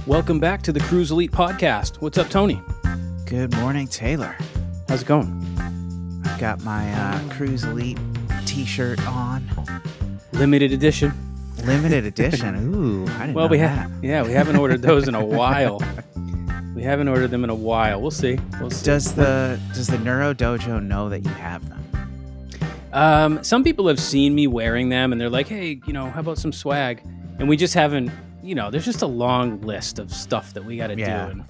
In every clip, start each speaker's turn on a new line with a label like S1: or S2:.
S1: Welcome back to the KRUSE Elite Podcast. What's up, Tony?
S2: Good morning, Taylor.
S1: How's it going?
S2: I've got my KRUSE Elite t-shirt on.
S1: Limited edition.
S2: Limited edition. Ooh, I didn't know that.
S1: We haven't ordered those in a while. We haven't ordered them in a while. We'll see.
S2: Does the Neuro Dojo know that you have them?
S1: Some people have seen me wearing them, and they're like, "Hey, how about some swag?" And we just haven't. There's just a long list of stuff that we got to do, and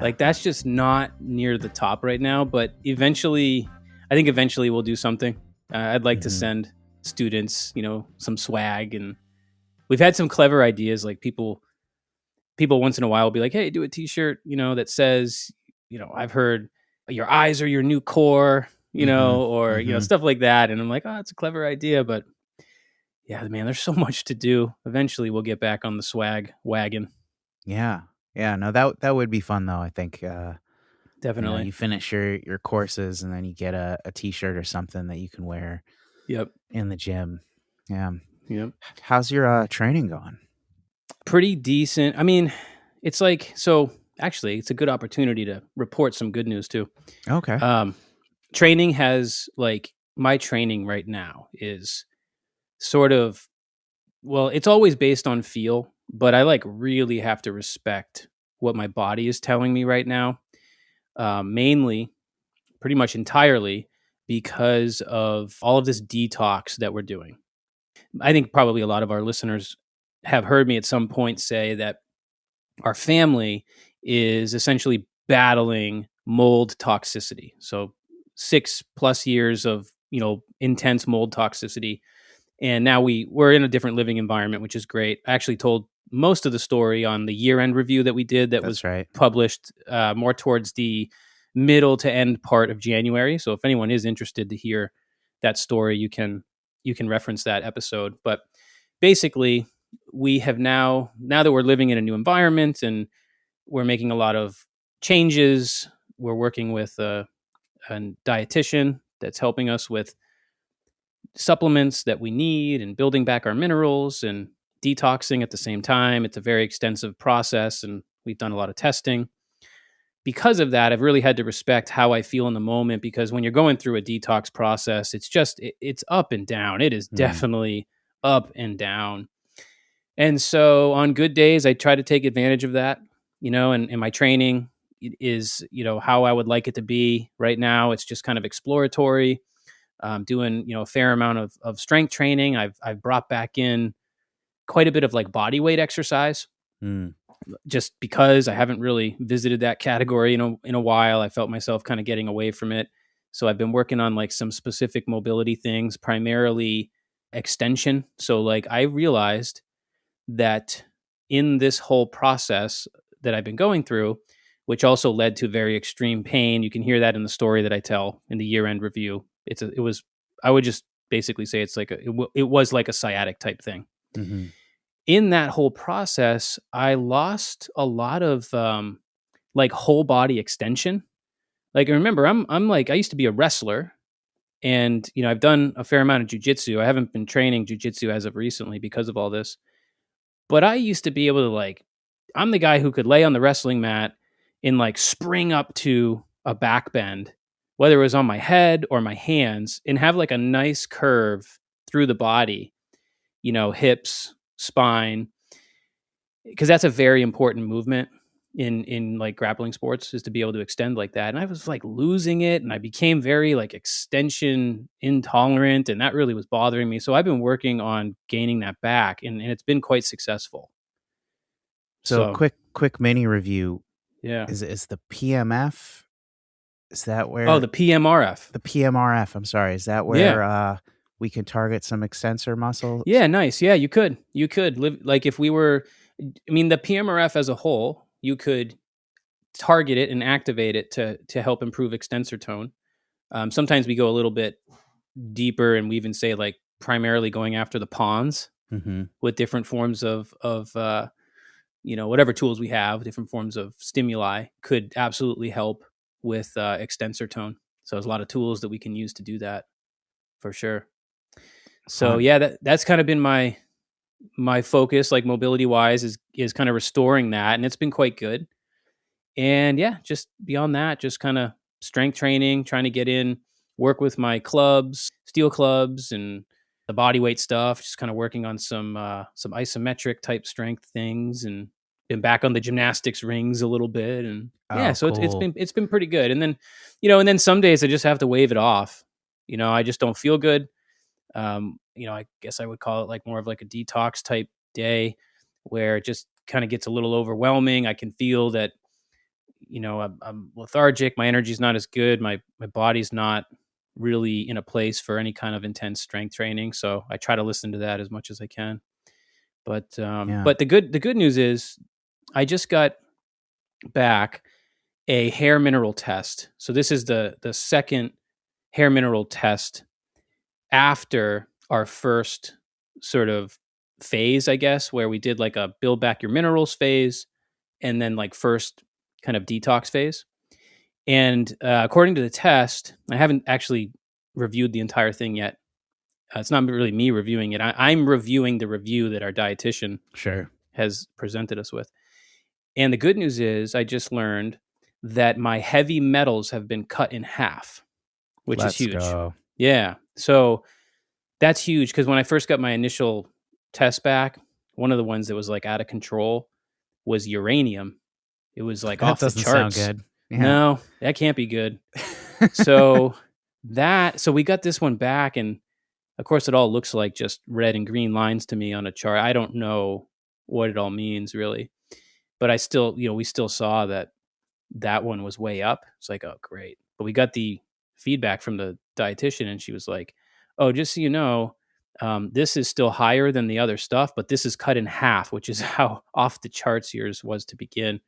S1: like that's just not near the top right now. But eventually, I think we'll do something. I'd like to send students, some swag, and we've had some clever ideas. Like people once in a while will be like, "Hey, do a T-shirt, that says, I've heard your eyes are your new core." Or stuff like that. And I'm like, oh, it's a clever idea, but yeah, man, there's so much to do. Eventually we'll get back on the swag wagon.
S2: Yeah. No, that would be fun though. I think,
S1: definitely.
S2: You finish your courses and then you get a t-shirt or something that you can wear.
S1: Yep.
S2: In the gym. Yeah.
S1: Yep.
S2: How's your training going?
S1: Pretty decent. I mean, it's like, so actually it's a good opportunity to report some good news too.
S2: Okay.
S1: Training has, like, my training right now is sort of, well, it's always based on feel, but I really have to respect what my body is telling me right now. Mainly, pretty much entirely because of all of this detox that we're doing. I think probably a lot of our listeners have heard me at some point say that our family is essentially battling mold toxicity. So 6+ years of, intense mold toxicity. And now we're in a different living environment, which is great. I actually told most of the story on the year-end review that we did that was published more towards the middle to end part of January. So if anyone is interested to hear that story, you can reference that episode. But basically, we have now that we're living in a new environment and we're making a lot of changes, we're working with a dietitian that's helping us with supplements that we need and building back our minerals and detoxing at the same time. It's a very extensive process and we've done a lot of testing. Because of that, I've really had to respect how I feel in the moment, because when you're going through a detox process, it's up and down. It is definitely up and down. And so on good days, I try to take advantage of that, and my training is, how I would like it to be. Right now, it's just kind of exploratory. Doing, a fair amount of strength training. I've brought back in quite a bit of body weight exercise, just because I haven't really visited that category in a while. I felt myself kind of getting away from it. So I've been working on some specific mobility things, primarily extension. So I realized that in this whole process that I've been going through, which also led to very extreme pain. You can hear that in the story that I tell in the year-end review. I would just basically say it was like a sciatic type thing. Mm-hmm. In that whole process, I lost a lot of whole body extension. Remember, I used to be a wrestler, and I've done a fair amount of jujitsu. I haven't been training jujitsu as of recently because of all this, but I used to be able to I'm the guy who could lay on the wrestling mat and spring up to a back bend, whether it was on my head or my hands, and have a nice curve through the body, hips, spine, because that's a very important movement in grappling sports, is to be able to extend like that. And I was losing it, and I became very extension intolerant, and that really was bothering me. So I've been working on gaining that back, and it's been quite successful.
S2: So quick mini review.
S1: Yeah.
S2: Is the PMF, is that where?
S1: Oh, the PMRF.
S2: The PMRF, I'm sorry. Is that where we can target some extensor muscle?
S1: Yeah, nice. Yeah, you could live if we were, the PMRF as a whole, you could target it and activate it to help improve extensor tone. Sometimes we go a little bit deeper, and we even say primarily going after the pons with different forms of whatever tools we have, different forms of stimuli could absolutely help with extensor tone. So there's a lot of tools that we can use to do that for sure. So yeah, that's kind of been my my focus, like mobility wise, is kind of restoring that, and it's been quite good. And yeah, just beyond that, just kind of strength training, trying to get in, work with my clubs, steel clubs, and the body weight stuff. Just kind of working on some isometric type strength things, and been back on the gymnastics rings a little bit. And yeah, so
S2: cool.
S1: it's been pretty good. And then, and then some days I just have to wave it off. I just don't feel good. I guess I would call it like more of like a detox type day where it just kind of gets a little overwhelming. I can feel that, I'm lethargic. My energy's not as good. My body's not really in a place for any kind of intense strength training. So I try to listen to that as much as I can. But the good news is I just got back a hair mineral test. So this is the second hair mineral test after our first sort of phase, I guess, where we did like a build back your minerals phase and then like first kind of detox phase. And according to the test, I haven't actually reviewed the entire thing yet. It's not really me reviewing it. I'm reviewing the review that our dietitian has presented us with. And the good news is I just learned that my heavy metals have been cut in half, which is huge.
S2: Go.
S1: Yeah. So that's huge because when I first got my initial test back, one of the ones that was like out of control was uranium. It was like off the charts.
S2: That doesn't sound good.
S1: Yeah. No, that can't be good. So we got this one back, and of course it all looks like just red and green lines to me on a chart. I don't know what it all means really, but I still, we still saw that one was way up. It's like, oh, great. But we got the feedback from the dietitian, and she was like, oh, just so you know, this is still higher than the other stuff, but this is cut in half, which is how off the charts yours was to begin.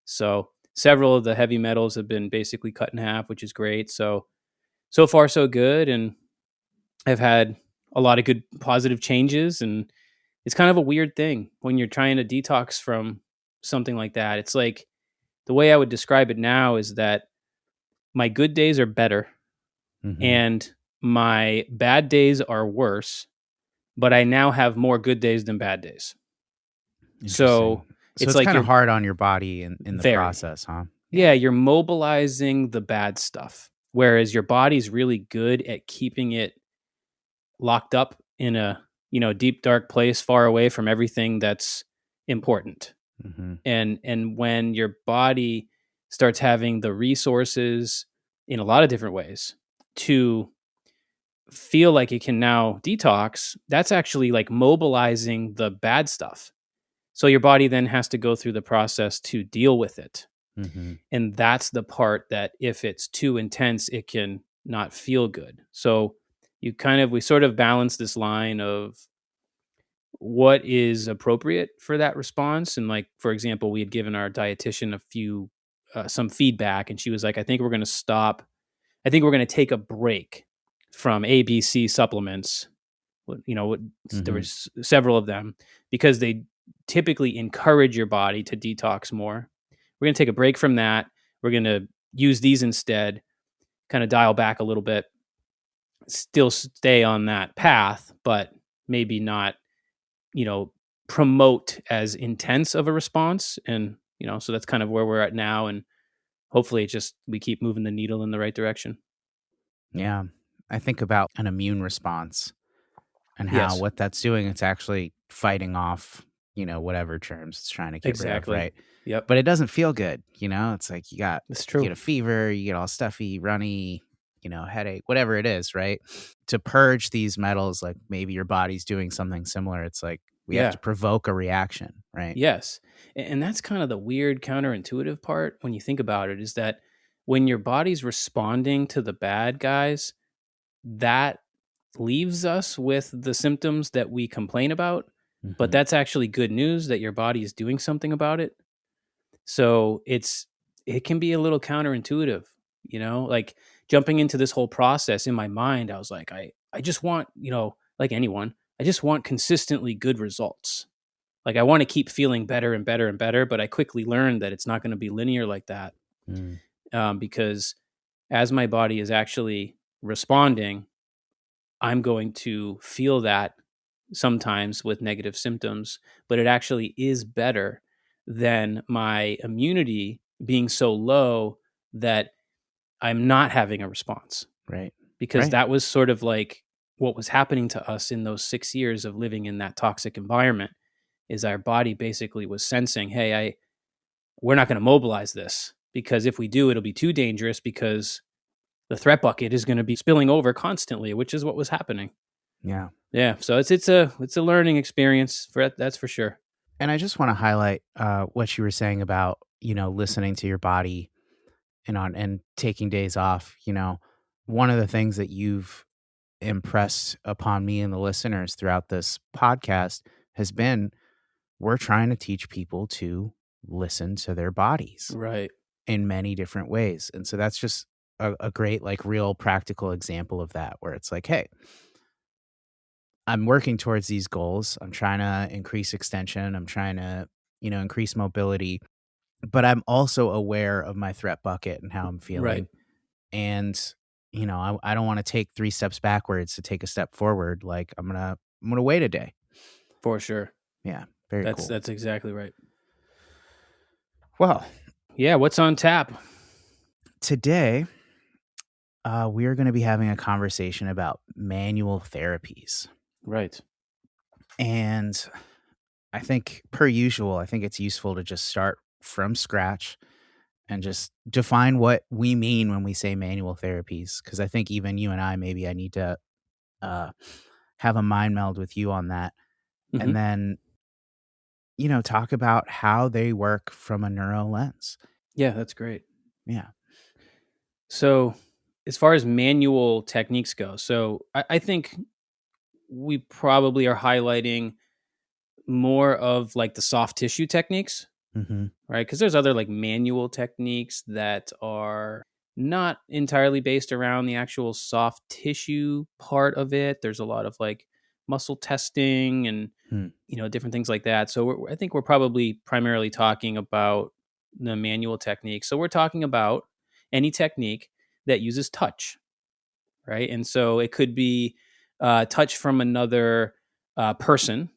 S1: So several of the heavy metals have been basically cut in half, which is great. So far so good. And I've had a lot of good positive changes. And it's kind of a weird thing when you're trying to detox from something like that. It's like the way I would describe it now is that my good days are better and my bad days are worse, but I now have more good days than bad days. So it's like
S2: kind of hard on your body in the process, huh?
S1: Yeah, you're mobilizing the bad stuff, whereas your body's really good at keeping it locked up in a deep dark place, far away from everything that's important. And when your body starts having the resources in a lot of different ways to feel like it can now detox, that's actually like mobilizing the bad stuff. So your body then has to go through the process to deal with it. And that's the part that if it's too intense, it can not feel good. So we sort of balance this line of what is appropriate for that response. And like, for example, we had given our dietitian some feedback, and she was like, I think we're going to take a break from ABC supplements. There was several of them because they typically encourage your body to detox more. We're going to take a break from that. We're going to use these instead, kind of dial back a little bit, still stay on that path, but maybe not, promote as intense of a response. And, so that's kind of where we're at now. And hopefully we keep moving the needle in the right direction.
S2: Yeah. I think about an immune response and how what that's doing, it's actually fighting off, whatever germs it's trying to get rid of, right?
S1: Yep.
S2: But it doesn't feel good, it's like you get a fever, you get all stuffy, runny, headache, whatever it is, right? To purge these metals, like maybe your body's doing something similar. It's like we have to provoke a reaction, right?
S1: Yes. And that's kind of the weird counterintuitive part when you think about it, is that when your body's responding to the bad guys, that leaves us with the symptoms that we complain about. But that's actually good news that your body is doing something about it. So it can be a little counterintuitive, like jumping into this whole process in my mind. I was like, I just want, like anyone, I just want consistently good results. Like I want to keep feeling better and better and better, but I quickly learned that it's not going to be linear like that. Because as my body is actually responding, I'm going to feel that sometimes with negative symptoms, but it actually is better than my immunity being so low that I'm not having a response.
S2: Right.
S1: Because
S2: Right.
S1: that was sort of like what was happening to us in those 6 years of living in that toxic environment, is our body basically was sensing, hey, we're not going to mobilize this, because if we do, it'll be too dangerous, because the threat bucket is going to be spilling over constantly, which is what was happening.
S2: Yeah.
S1: Yeah. So it's a learning experience, that's for sure.
S2: And I just want to highlight what you were saying about, listening to your body and taking days off. One of the things that you've impressed upon me and the listeners throughout this podcast has been, we're trying to teach people to listen to their bodies,
S1: right,
S2: in many different ways. And so that's just a great, like, real practical example of that, where it's like, hey, I'm working towards these goals. I'm trying to increase extension. I'm trying to, increase mobility, but I'm also aware of my threat bucket and how I'm feeling.
S1: right.
S2: And, I don't want to take 3 steps backwards to take a step forward. Like, I'm going to wait a day.
S1: For sure.
S2: Yeah. Very cool.
S1: That's exactly right.
S2: Well,
S1: yeah. What's on tap
S2: today? We are going to be having a conversation about manual therapies.
S1: Right.
S2: And I think, per usual, I think it's useful to just start from scratch and just define what we mean when we say manual therapies. Because I think even you and I need to have a mind meld with you on that. Mm-hmm. And then, talk about how they work from a neuro lens.
S1: Yeah, that's great.
S2: Yeah.
S1: So as far as manual techniques go, so I think we probably are highlighting more of like the soft tissue techniques,
S2: mm-hmm.
S1: right? Because there's other like manual techniques that are not entirely based around the actual soft tissue part of it. There's a lot of like muscle testing and, different things like that. So I think we're probably primarily talking about the manual technique. So we're talking about any technique that uses touch, right? And so it could be touch from another person,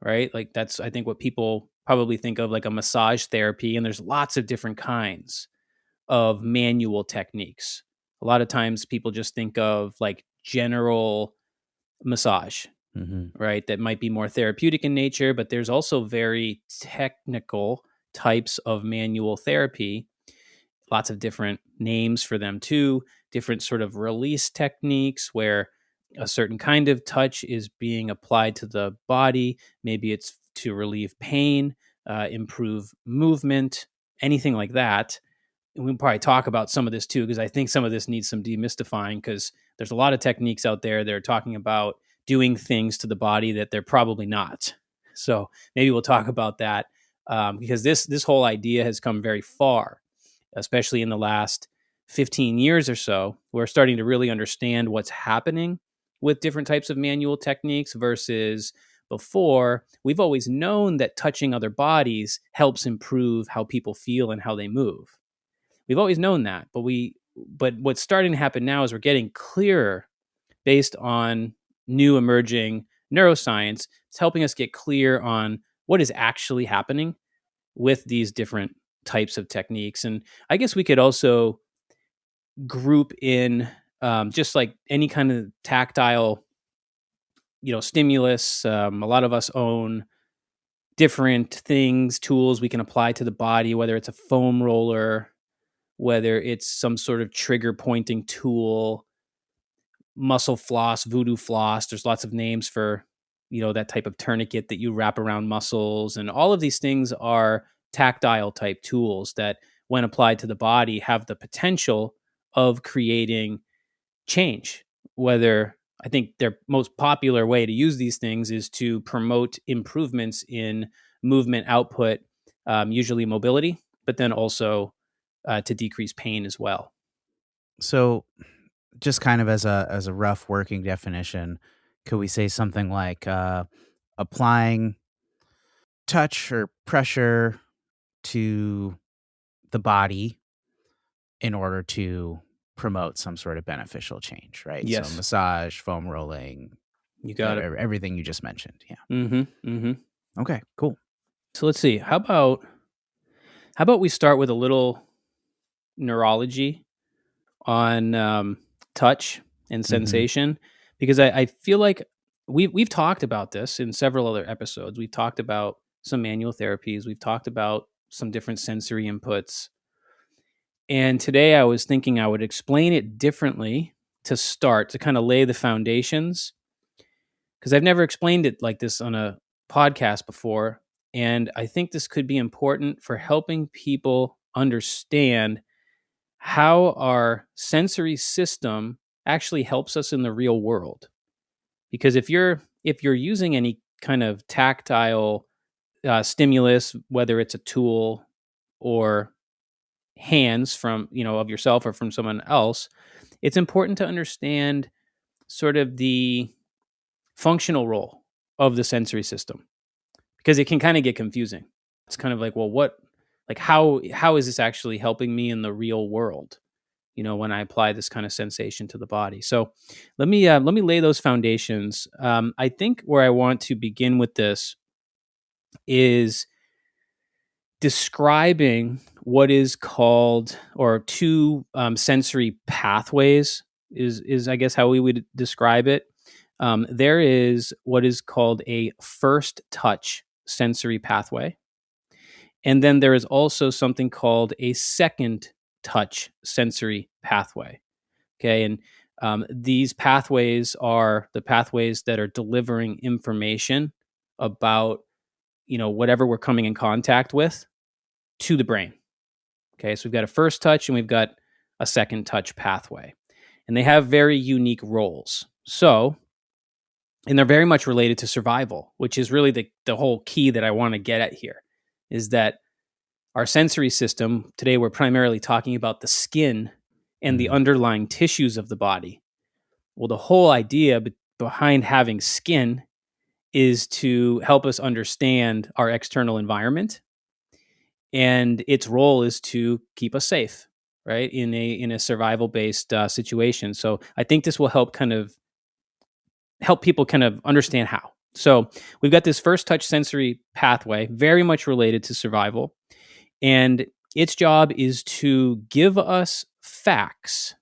S1: right? Like that's, I think, what people probably think of like a massage therapy. And there's lots of different kinds of manual techniques. A lot of times people just think of like general massage, right? That might be more therapeutic in nature, but there's also very technical types of manual therapy. Lots of different names for them too, different sort of release techniques where a certain kind of touch is being applied to the body. Maybe it's to relieve pain, improve movement, anything like that. And we'll probably talk about some of this too, because I think some of this needs some demystifying, because there's a lot of techniques out there that are talking about doing things to the body that they're probably not. So maybe we'll talk about that, because this whole idea has come very far, especially in the last 15 years or so. We're starting to really understand what's happening with different types of manual techniques versus before. We've always known that touching other bodies helps improve how people feel and how they move. We've always known that, but what's starting to happen now is we're getting clearer based on new emerging neuroscience. It's helping us get clear on what is actually happening with these different types of techniques. And I guess we could also group in just like any kind of tactile, stimulus. A lot of us own different things, tools we can apply to the body, whether it's a foam roller, whether it's some sort of trigger pointing tool, muscle floss, voodoo floss. There's lots of names for, that type of tourniquet that you wrap around muscles. And all of these things are tactile type tools that, when applied to the body, have the potential of creating change. Whether, I think their most popular way to use these things is to promote improvements in movement output, usually mobility, but then also to decrease pain as well.
S2: So just kind of as a rough working definition, could we say something like applying touch or pressure to the body in order to promote some sort of beneficial change, right?
S1: Yes.
S2: So massage, foam rolling,
S1: You got it.
S2: Everything you just mentioned. Yeah.
S1: Mm-hmm. Mm-hmm.
S2: Okay, cool.
S1: So let's see. How about we start with a little neurology on touch and sensation, because I feel like we've talked about this in several other episodes. We've talked about some manual therapies. We've talked about some different sensory inputs. And today I was thinking I would explain it differently to start, to kind of lay the foundations, because I've never explained it like this on a podcast before. And I think this could be important for helping people understand how our sensory system actually helps us in the real world. Because if you're using any kind of tactile stimulus, whether it's a tool or hands from, of yourself or from someone else, it's important to understand sort of the functional role of the sensory system, because it can kind of get confusing. It's kind of like, well, how is this actually helping me in the real world, when I apply this kind of sensation to the body? So let me lay those foundations. I think where I want to begin with this is describing what is called, or two sensory pathways is I guess how we would describe it. There is what is called a first touch sensory pathway. And then there is also something called a second touch sensory pathway. Okay. And these pathways are the pathways that are delivering information about, whatever we're coming in contact with to the brain. Okay. So we've got a first touch and we've got a second touch pathway, and they have very unique roles. And they're very much related to survival, which is really the whole key that I want to get at here, is that our sensory system, today we're primarily talking about the skin and the underlying tissues of the body. Well, the whole idea behind having skin is to help us understand our external environment, and its role is to keep us safe, right, in a survival-based situation. So I think this will help people kind of understand how. So we've got this first touch sensory pathway, very much related to survival. And its job is to give us facts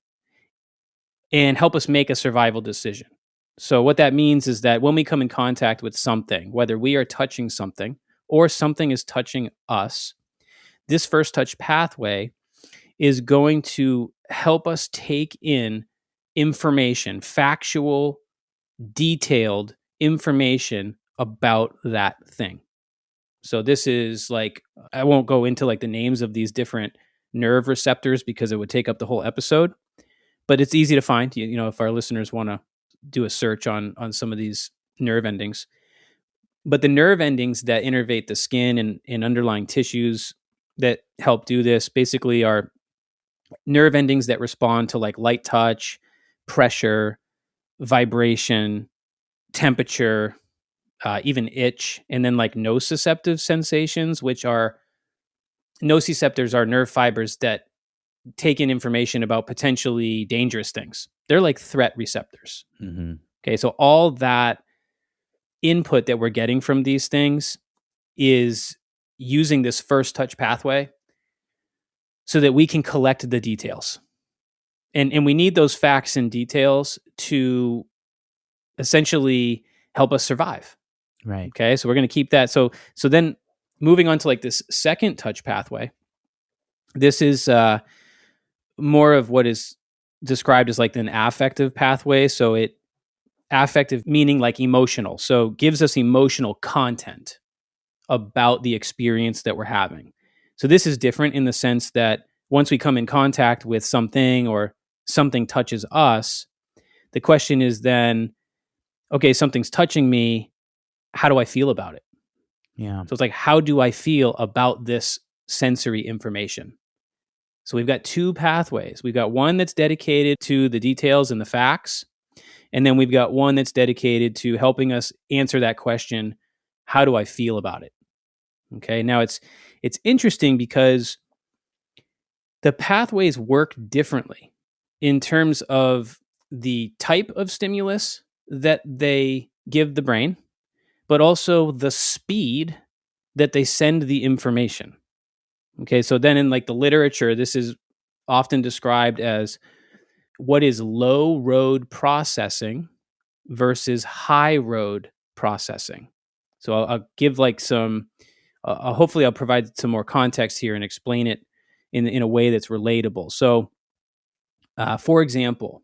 S1: and help us make a survival decision. So what that means is that when we come in contact with something, whether we are touching something or something is touching us, this first touch pathway is going to help us take in information, factual, detailed information about that thing. So this is like, I won't go into like the names of these different nerve receptors because it would take up the whole episode, but it's easy to find, if our listeners want to do a search on some of these nerve endings. But the nerve endings that innervate the skin and underlying tissues that help do this basically are nerve endings that respond to like light touch, pressure, vibration, temperature, even itch, and then like nociceptive sensations, which are nociceptors are nerve fibers that take in information about potentially dangerous things. They're like threat receptors. Okay, so all that input that we're getting from these things is using this first touch pathway so that we can collect the details. And we need those facts and details to essentially help us survive.
S2: Right.
S1: Okay, so we're going to keep that. So then moving on to like this second touch pathway, this is more of what is described as like an affective pathway. So affective meaning like emotional. So gives us emotional content about the experience that we're having. So this is different in the sense that once we come in contact with something or something touches us, the question is then, okay, something's touching me. How do I feel about it?
S2: Yeah.
S1: So it's like, how do I feel about this sensory information? So we've got two pathways. We've got one that's dedicated to the details and the facts. And then we've got one that's dedicated to helping us answer that question, how do I feel about it? Okay. Now it's interesting because the pathways work differently in terms of the type of stimulus that they give the brain, but also the speed that they send the information. Okay, so then in like the literature, this is often described as what is low road processing versus high road processing. So I'll give like some, hopefully I'll provide some more context here and explain it in a way that's relatable. So for example,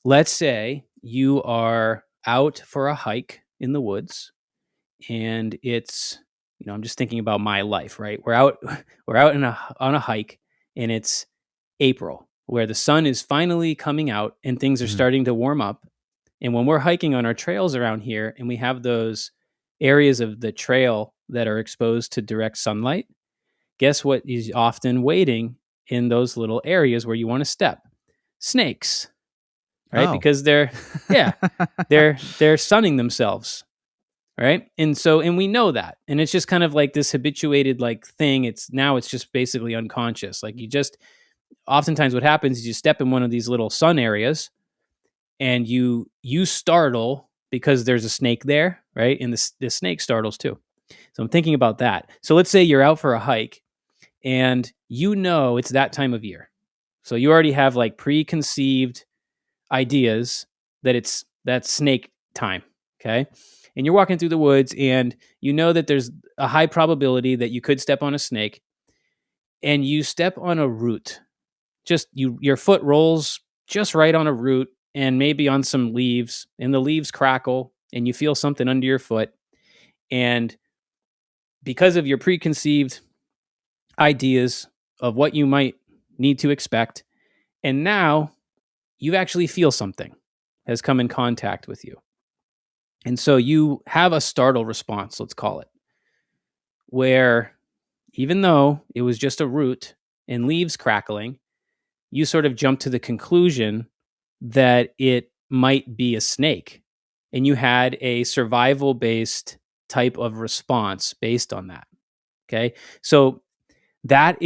S1: let's say you are out for a hike in the woods, and it's, I'm just thinking about my life, right? We're out on a hike, and it's April, where the sun is finally coming out and things are starting to warm up. And when we're hiking on our trails around here, and we have those areas of the trail that are exposed to direct sunlight, guess what is often waiting in those little areas where you want to step? Snakes, right?
S2: Oh.
S1: Because they're sunning themselves, right? And we know that, and it's just kind of like this habituated like thing. It's just basically unconscious. Like oftentimes what happens is you step in one of these little sun areas, and you startle because there's a snake there, right? And the snake startles too. So I'm thinking about that. So let's say you're out for a hike, and it's that time of year. So you already have like preconceived ideas that it's that snake time, okay? And you're walking through the woods, and you know that there's a high probability that you could step on a snake, and you step on a root. Just your foot rolls just right on a root and maybe on some leaves, and the leaves crackle, and you feel something under your foot. And because of your preconceived ideas of what you might need to expect, and now you actually feel something has come in contact with you. And so you have a startle response, let's call it, where even though it was just a root and leaves crackling, you sort of jump to the conclusion that it might be a snake. And you had a survival-based type of response based on that. Okay. So that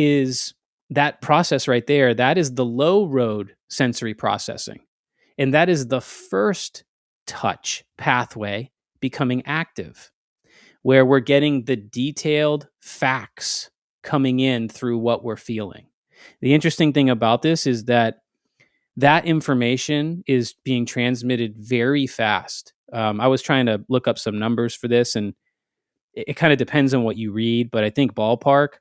S1: process right there, that is the low road sensory processing. And that is the first touch pathway becoming active, where we're getting the detailed facts coming in through what we're feeling. The interesting thing about this is that information is being transmitted very fast. I was trying to look up some numbers for this, and it kind of depends on what you read, but I think ballpark,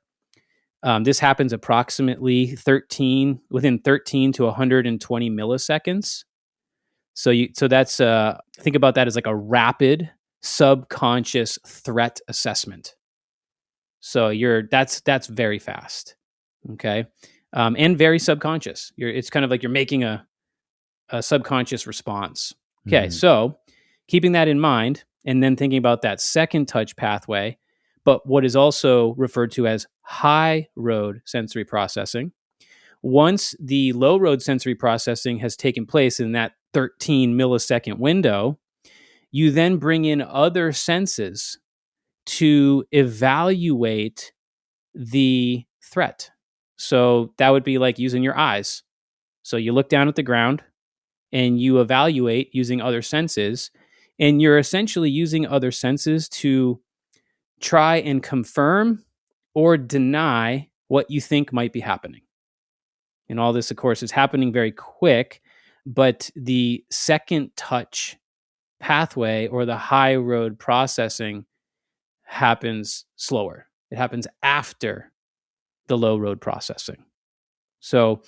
S1: this happens approximately within 13 to 120 milliseconds. So that's think about that as like a rapid subconscious threat assessment. So that's very fast, okay, and very subconscious. It's kind of like you're making a subconscious response. Okay, so keeping that in mind, and then thinking about that second touch pathway, but what is also referred to as high road sensory processing. Once the low road sensory processing has taken place in that 13 millisecond window, you then bring in other senses to evaluate the threat. So that would be like using your eyes. So you look down at the ground and you evaluate using other senses, and you're essentially using other senses to try and confirm or deny what you think might be happening. And all this, of course, is happening very quick, but the second touch pathway or the high road processing happens slower. It happens after the low road processing. So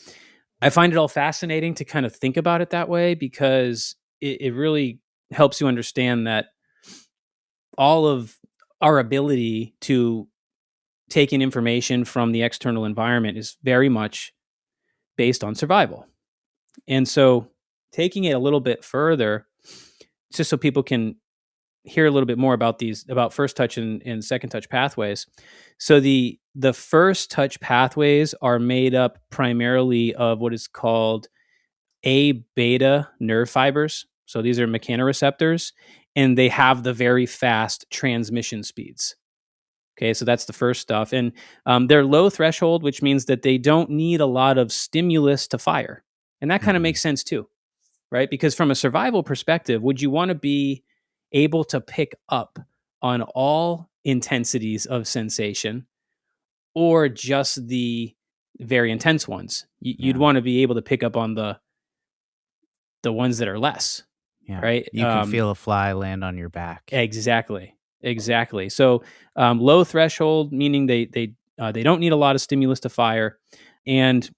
S1: I find it all fascinating to kind of think about it that way, because it really helps you understand that all of our ability to take in information from the external environment is very much based on survival. And so taking it a little bit further, just so people can hear a little bit more about first touch and second touch pathways. So the first touch pathways are made up primarily of what is called A-beta nerve fibers. So these are mechanoreceptors, and they have the very fast transmission speeds. Okay, so that's the first stuff. And they're low threshold, which means that they don't need a lot of stimulus to fire. And that kind of makes sense too, right? Because from a survival perspective, would you want to be able to pick up on all intensities of sensation or just the very intense ones. You'd want to be able to pick up on the ones that are less, right?
S2: You can feel a fly land on your back.
S1: Exactly. So low threshold, meaning they don't need a lot of stimulus to fire. And,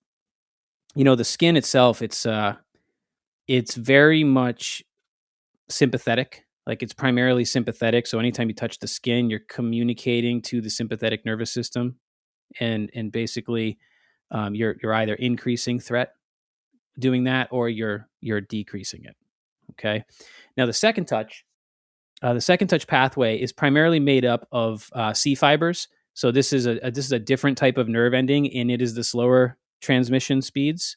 S1: the skin itself, it's very much sympathetic. Like it's primarily sympathetic. So anytime you touch the skin, you're communicating to the sympathetic nervous system. And basically you're either increasing threat doing that or you're decreasing it. Okay. Now the second touch pathway is primarily made up of C fibers. So this is a different type of nerve ending, and it is the slower transmission speeds.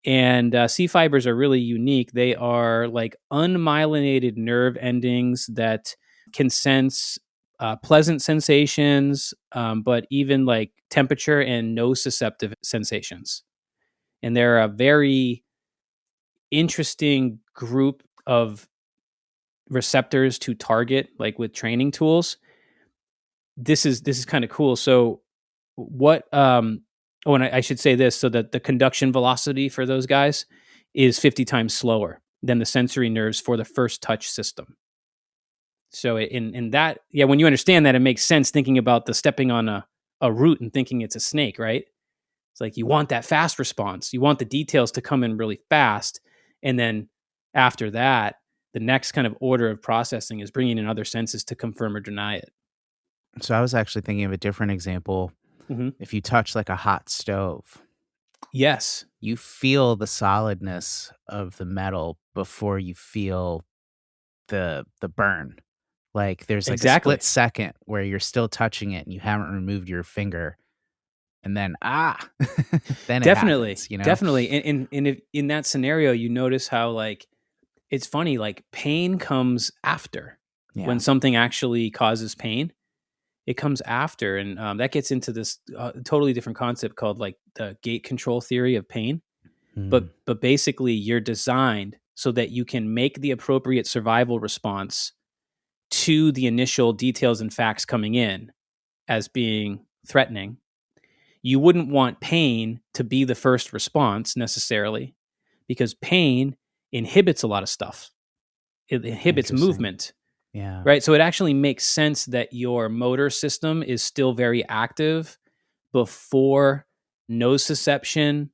S1: And C fibers are really unique. They are like unmyelinated nerve endings that can sense pleasant sensations, but even like temperature and nociceptive sensations. And they're a very interesting group of receptors to target, like with training tools. This is kind of cool. So what and I should say this, so that the conduction velocity for those guys is 50 times slower than the sensory nerves for the first touch system. So in that, when you understand that, it makes sense thinking about the stepping on a root and thinking it's a snake, right? It's like you want that fast response. You want the details to come in really fast. And then after that, the next kind of order of processing is bringing in other senses to confirm or deny it.
S2: So I was actually thinking of a different example. Mm-hmm. If you touch like a hot stove,
S1: yes,
S2: you feel the solidness of the metal before you feel the burn. Like there's like a split second where you're still touching it and you haven't removed your finger, and then then
S1: definitely
S2: it happens,
S1: definitely. In that scenario, you notice how like it's funny, like pain comes after when something actually causes pain. It comes after, and that gets into this totally different concept called like the gate control theory of pain. But basically, you're designed so that you can make the appropriate survival response to the initial details and facts coming in as being threatening. You wouldn't want pain to be the first response necessarily, because pain inhibits a lot of stuff. It inhibits movement.
S2: Yeah.
S1: Right. So it actually makes sense that your motor system is still very active before nociception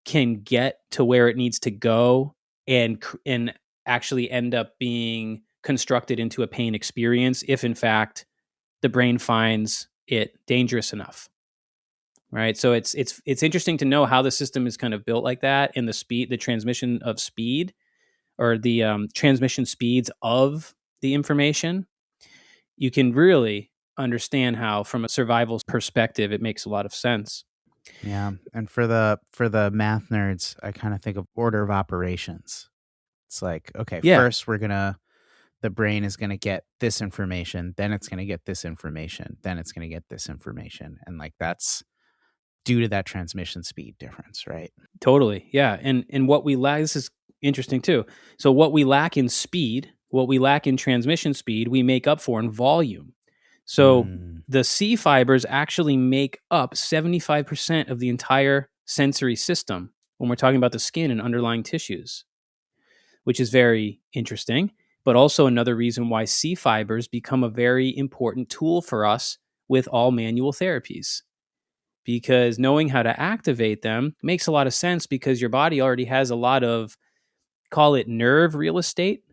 S1: can get to where it needs to go and actually end up being constructed into a pain experience if in fact the brain finds it dangerous enough. Right. So it's interesting to know how the system is kind of built like that, and the transmission of speed, or the transmission speeds of the information. You can really understand how, from a survival perspective, it makes a lot of sense.
S2: Yeah. And for the math nerds, I kind of think of order of operations. It's like, okay, first the brain is going to get this information, then it's going to get this information, then it's going to get this information. And like that's due to that transmission speed difference, right?
S1: Totally. Yeah. And what we lack, this is interesting too. So what we lack in speed, what we lack in transmission speed, we make up for in volume. So the C fibers actually make up 75% of the entire sensory system when we're talking about the skin and underlying tissues, which is very interesting. But also another reason why C fibers become a very important tool for us with all manual therapies. Because knowing how to activate them makes a lot of sense, because your body already has a lot of, call it nerve real estate,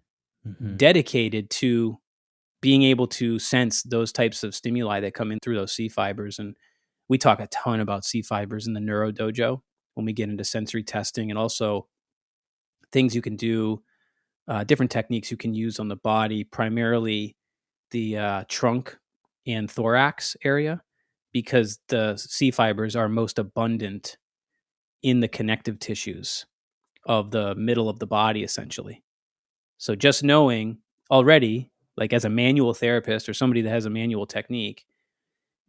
S1: dedicated to being able to sense those types of stimuli that come in through those C fibers. And we talk a ton about C fibers in the Neuro Dojo when we get into sensory testing, and also things you can do, different techniques you can use on the body, primarily the trunk and thorax area, because the C fibers are most abundant in the connective tissues of the middle of the body, essentially. So just knowing already, like as a manual therapist or somebody that has a manual technique,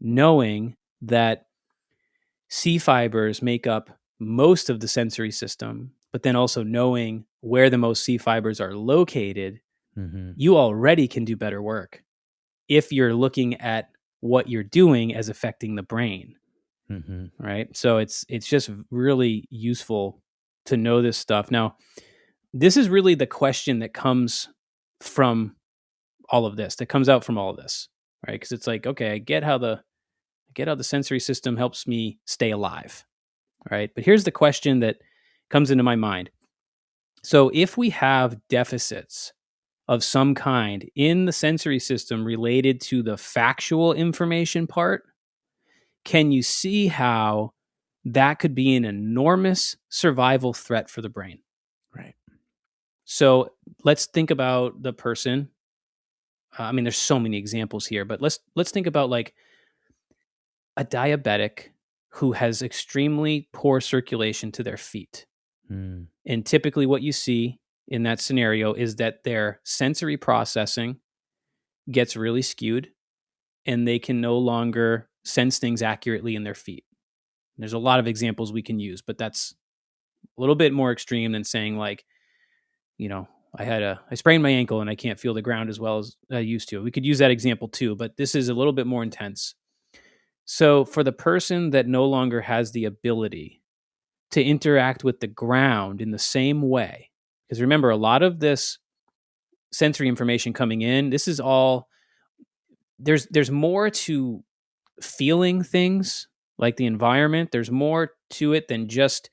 S1: knowing that C fibers make up most of the sensory system, but then also knowing where the most C fibers are located you already can do better work if you're looking at what you're doing as affecting the brain. Right? So it's just really useful to know this stuff. Now, this is really the question that comes from all of this, that comes out from all of this, right? Because it's like, okay, I get how the sensory system helps me stay alive, right? But here's the question that comes into my mind. So if we have deficits of some kind in the sensory system related to the factual information part, can you see how that could be an enormous survival threat for the brain?
S2: Right.
S1: So let's think about the person. I mean, there's so many examples here, but let's think about like a diabetic who has extremely poor circulation to their feet. And typically what you see in that scenario is that their sensory processing gets really skewed and they can no longer sense things accurately in their feet. There's a lot of examples we can use, but that's a little bit more extreme than saying like, you know, I sprained my ankle and I can't feel the ground as well as I used to. We could use that example too, but this is a little bit more intense. So for the person that no longer has the ability to interact with the ground in the same way, because remember, a lot of this sensory information coming in, this is all, there's more to feeling things like the environment. There's more to it than just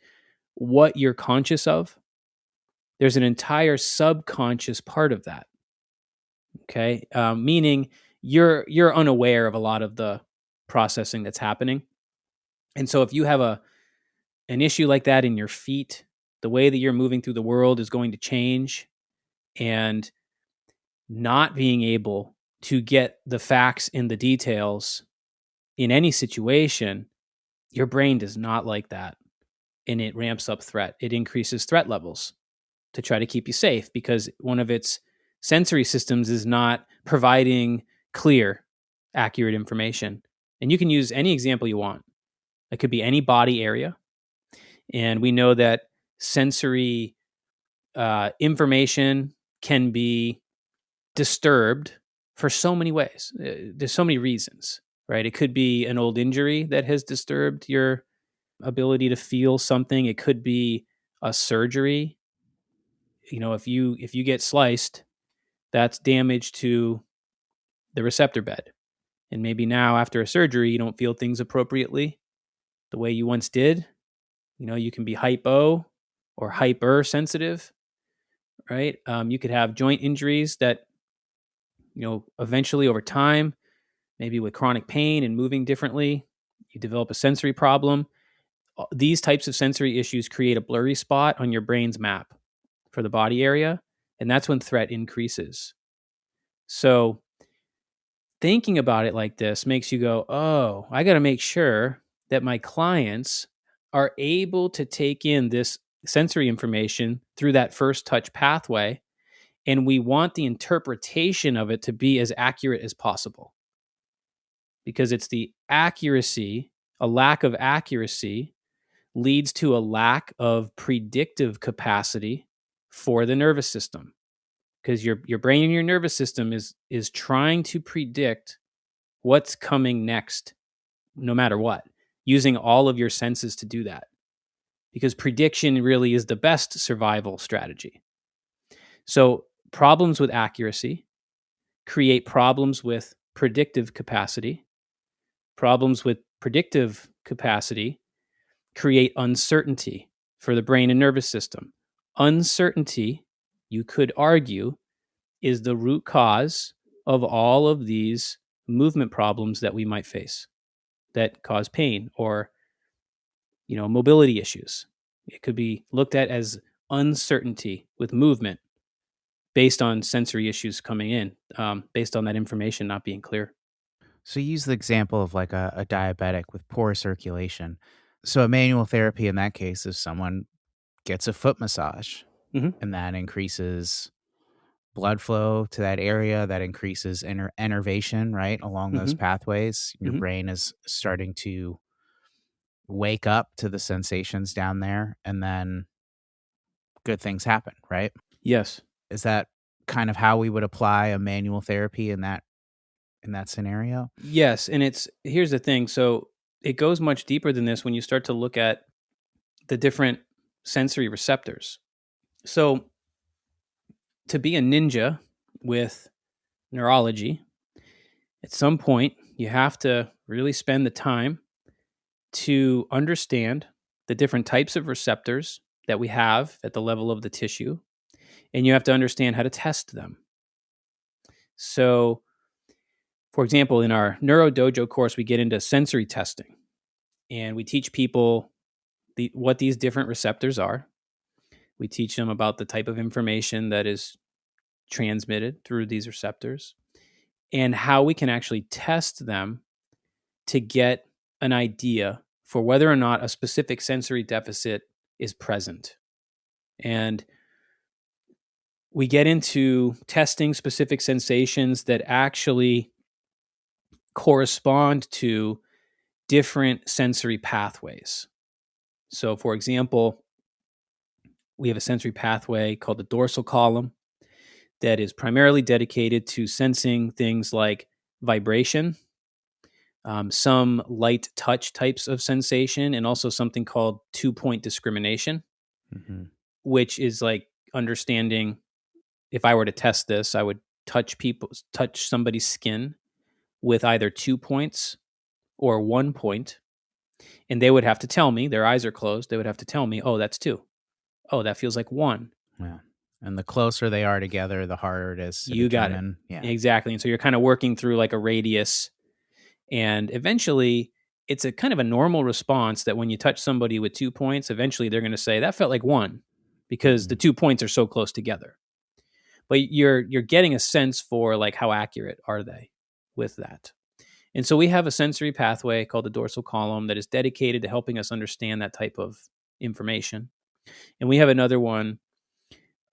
S1: what you're conscious of. There's an entire subconscious part of that. Okay. Meaning you're unaware of a lot of the processing that's happening. And so if you have an issue like that in your feet, the way that you're moving through the world is going to change, and not being able to get the facts and the details in any situation, your brain does not like that. And it ramps up threat. It increases threat levels to try to keep you safe because one of its sensory systems is not providing clear, accurate information. And you can use any example you want. It could be any body area. And we know that sensory information can be disturbed for so many ways. There's so many reasons, right? It could be an old injury that has disturbed your ability to feel something. It could be a surgery. You know, if you get sliced, that's damage to the receptor bed. And maybe now after a surgery, you don't feel things appropriately the way you once did. You know, you can be hypo or hypersensitive, right? You could have joint injuries that, you know, eventually over time, maybe with chronic pain and moving differently, you develop a sensory problem. These types of sensory issues create a blurry spot on your brain's map for the body area, and that's when threat increases. So thinking about it like this makes you go, oh, I got to make sure that my clients are able to take in this sensory information through that first touch pathway. And we want the interpretation of it to be as accurate as possible. Because it's the accuracy, a lack of accuracy leads to a lack of predictive capacity for the nervous system. Because your brain and your nervous system is trying to predict what's coming next, no matter what, using all of your senses to do that. Because prediction really is the best survival strategy. So problems with accuracy create problems with predictive capacity. Problems with predictive capacity create uncertainty for the brain and nervous system. Uncertainty, you could argue, is the root cause of all of these movement problems that we might face that cause pain or, you know, mobility issues. It could be looked at as uncertainty with movement based on sensory issues coming in, based on that information not being clear.
S2: So you use the example of like a diabetic with poor circulation. So a manual therapy in that case is someone gets a foot massage and that increases blood flow to that area, that increases innervation, right, along those pathways. Your brain is starting to wake up to the sensations down there, and then good things happen, right?
S1: Yes.
S2: Is that kind of how we would apply a manual therapy in that scenario?
S1: Yes, and here's the thing. So it goes much deeper than this when you start to look at the different sensory receptors. So to be a ninja with neurology, at some point you have to really spend the time to understand the different types of receptors that we have at the level of the tissue, and you have to understand how to test them. So, for example, in our Neuro Dojo course, we get into sensory testing, and we teach people what these different receptors are. We teach them about the type of information that is transmitted through these receptors and how we can actually test them to get an idea for whether or not a specific sensory deficit is present. And we get into testing specific sensations that actually correspond to different sensory pathways. So, for example, we have a sensory pathway called the dorsal column that is primarily dedicated to sensing things like vibration, some light touch types of sensation, and also something called 2-point discrimination, which is like understanding, if I were to test this, I would touch somebody's skin with either 2 points or 1 point, and they would have to tell me, their eyes are closed, they would have to tell me, oh, that's 2. Oh, that feels like 1.
S2: Yeah. And the closer they are together, the harder it is to determine.
S1: Got it. Yeah. Exactly. And so you're kind of working through like a radius, and eventually it's a kind of a normal response that when you touch somebody with 2 points, eventually they're going to say that felt like 1 because the 2 points are so close together. But you're getting a sense for like how accurate are they with that. And so we have a sensory pathway called the dorsal column that is dedicated to helping us understand that type of information. And we have another one.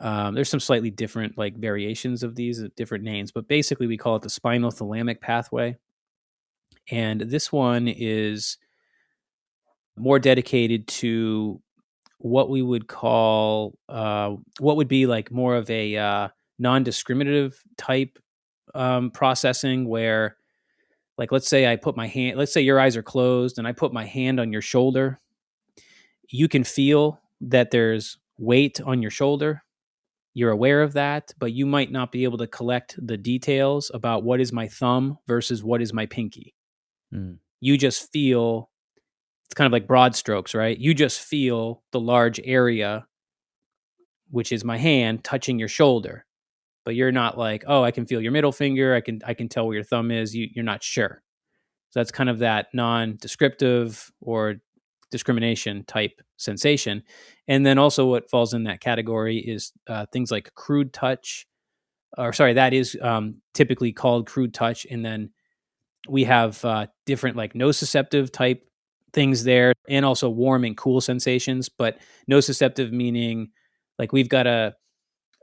S1: There's some slightly different like variations of these, different names, but basically we call it the spinal-thalamic pathway. And this one is more dedicated to what we would call, what would be like more of a non-discriminative type processing, where, like, let's say your eyes are closed and I put my hand on your shoulder. You can feel that there's weight on your shoulder. You're aware of that, but you might not be able to collect the details about what is my thumb versus what is my pinky. You just feel, it's kind of like broad strokes, right? You just feel the large area, which is my hand, touching your shoulder. But you're not like, oh, I can feel your middle finger. I can tell where your thumb is. You're not sure. So that's kind of that non-descriptive or discrimination type sensation. And then also what falls in that category is things like crude touch, that is typically called crude touch. And then we have different like nociceptive type things there, and also warm and cool sensations. But nociceptive meaning like we've got an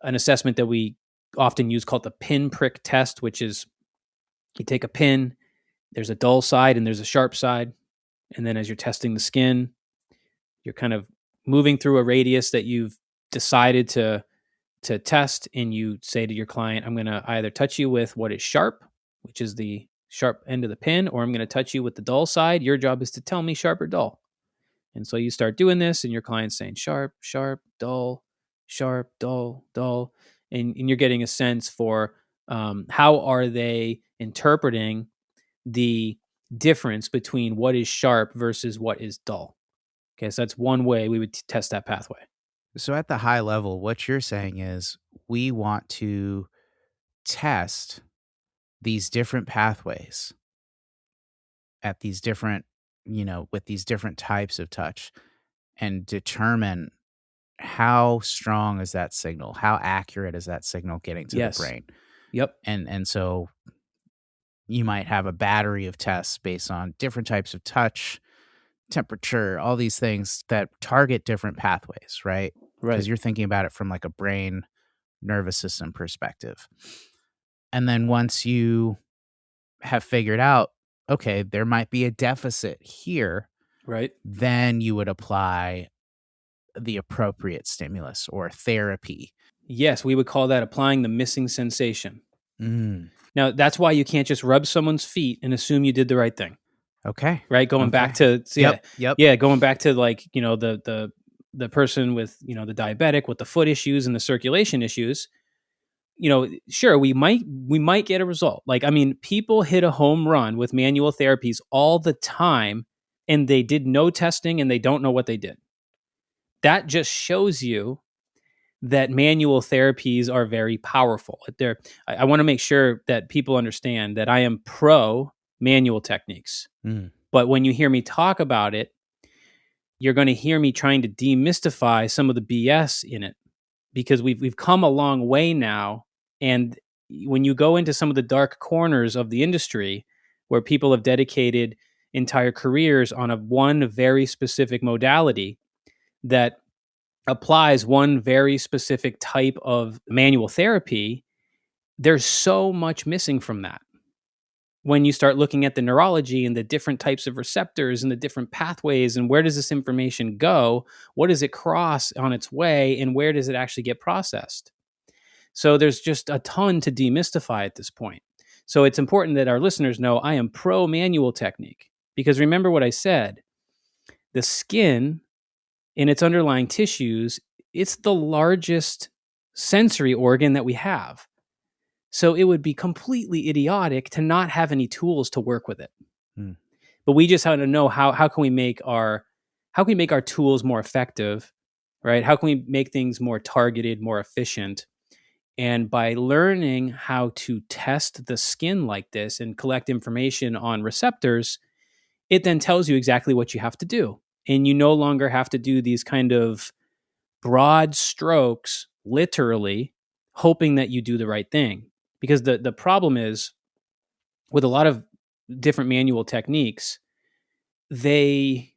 S1: assessment that we often use called the pin prick test, which is you take a pin, there's a dull side and there's a sharp side. And then as you're testing the skin, you're kind of moving through a radius that you've decided to test. And you say to your client, I'm going to either touch you with what is sharp, which is the sharp end of the pin, or I'm going to touch you with the dull side. Your job is to tell me sharp or dull. And so you start doing this and your client's saying sharp, sharp, dull, dull. And you're getting a sense for how are they interpreting the difference between what is sharp versus what is dull. Okay, so that's one way we would test that pathway.
S2: So at the high level, what you're saying is we want to test these different pathways at these different, with these different types of touch, and determine how strong is that signal? How accurate is that signal getting to the brain?
S1: Yep.
S2: And so you might have a battery of tests based on different types of touch, temperature, all these things that target different pathways, right? Because you're thinking about it from like a brain nervous system perspective. And then once you have figured out, okay, there might be a deficit here,
S1: right?
S2: Then you would apply the appropriate stimulus or therapy.
S1: Yes, we would call that applying the missing sensation.
S2: Mm.
S1: Now, that's why you can't just rub someone's feet and assume you did the right thing.
S2: Okay.
S1: Right? Going back to
S2: Yep.
S1: going back to like, the person with, the diabetic with the foot issues and the circulation issues, sure, we might get a result. Like, I mean, people hit a home run with manual therapies all the time, and they did no testing and they don't know what they did. That just shows you that manual therapies are very powerful. I want to make sure that people understand that I am pro manual techniques. But when you hear me talk about it, you're going to hear me trying to demystify some of the BS in it, because we've come a long way now. And when you go into some of the dark corners of the industry where people have dedicated entire careers on one very specific modality that applies one very specific type of manual therapy, there's so much missing from that. When you start looking at the neurology and the different types of receptors and the different pathways and where does this information go, what does it cross on its way, and where does it actually get processed? So there's just a ton to demystify at this point. So it's important that our listeners know I am pro manual technique, because remember what I said, the skin in its underlying tissues, it's the largest sensory organ that we have. So it would be completely idiotic to not have any tools to work with it. But we just have to know how can we make our tools more effective, right? How can we make things more targeted, more efficient? And by learning how to test the skin like this and collect information on receptors, it then tells you exactly what you have to do. And you no longer have to do these kind of broad strokes, literally, hoping that you do the right thing. Because the problem is, with a lot of different manual techniques, they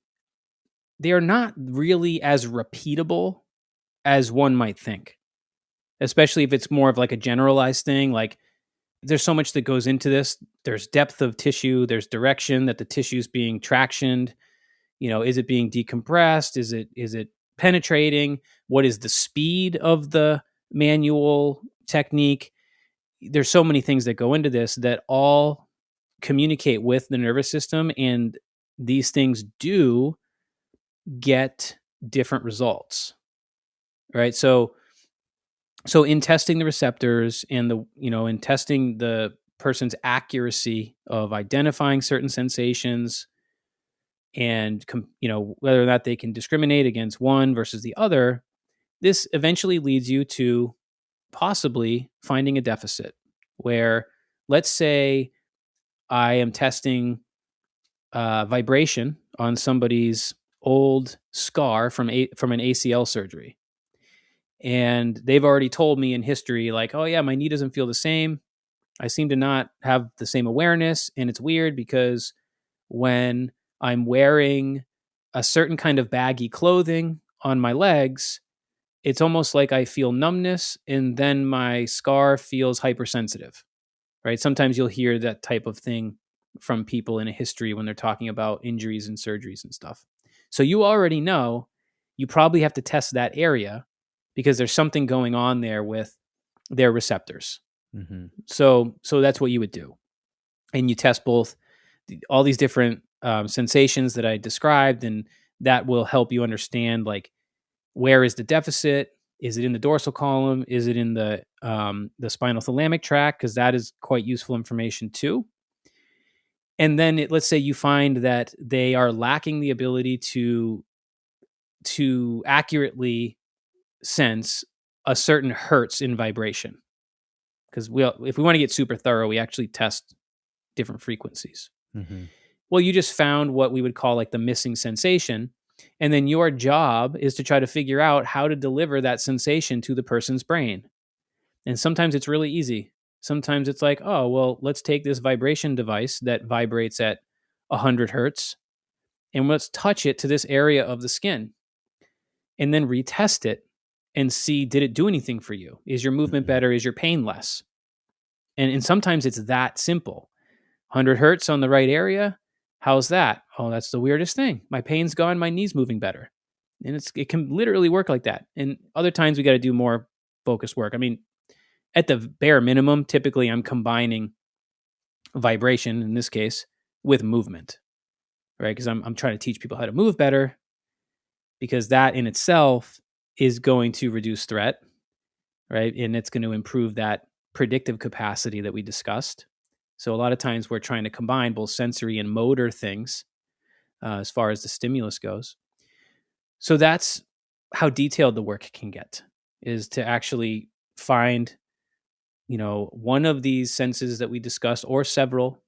S1: are not really as repeatable as one might think. Especially if it's more of like a generalized thing. Like, there's so much that goes into this. There's depth of tissue. There's direction that the tissue's being tractioned. Is it being decompressed? Is it penetrating? What is the speed of the manual technique? There's so many things that go into this that all communicate with the nervous system, and these things do get different results, right? So in testing the receptors and in testing the person's accuracy of identifying certain sensations, and whether or not they can discriminate against one versus the other, this eventually leads you to possibly finding a deficit where, let's say I am testing vibration on somebody's old scar from an ACL surgery. And they've already told me in history, like, oh yeah, my knee doesn't feel the same. I seem to not have the same awareness. And it's weird because when I'm wearing a certain kind of baggy clothing on my legs, it's almost like I feel numbness, and then my scar feels hypersensitive, right? Sometimes you'll hear that type of thing from people in a history when they're talking about injuries and surgeries and stuff. So you already know you probably have to test that area because there's something going on there with their receptors. Mm-hmm. So that's what you would do. And you test both all these different sensations that I described, and that will help you understand, like, where is the deficit? Is it in the dorsal column? Is it in the spinal-thalamic tract? Because that is quite useful information too. And then let's say you find that they are lacking the ability to accurately sense a certain hertz in vibration. Because if we want to get super thorough, we actually test different frequencies. Mm-hmm. Well, you just found what we would call like the missing sensation. And then your job is to try to figure out how to deliver that sensation to the person's brain. And sometimes it's really easy. Sometimes it's like, oh, well, let's take this vibration device that vibrates at 100 hertz and let's touch it to this area of the skin and then retest it and see, did it do anything for you? Is your movement better? Is your pain less? And sometimes it's that simple. 100 hertz on the right area. How's that? Oh, that's the weirdest thing. My pain's gone. My knee's moving better. And it can literally work like that. And other times we got to do more focused work. I mean, at the bare minimum, typically I'm combining vibration, in this case, with movement, right? Because I'm trying to teach people how to move better, because that in itself is going to reduce threat, right? And it's going to improve that predictive capacity that we discussed. So a lot of times we're trying to combine both sensory and motor things as far as the stimulus goes. So that's how detailed the work can get, is to actually find, one of these senses that we discussed or several,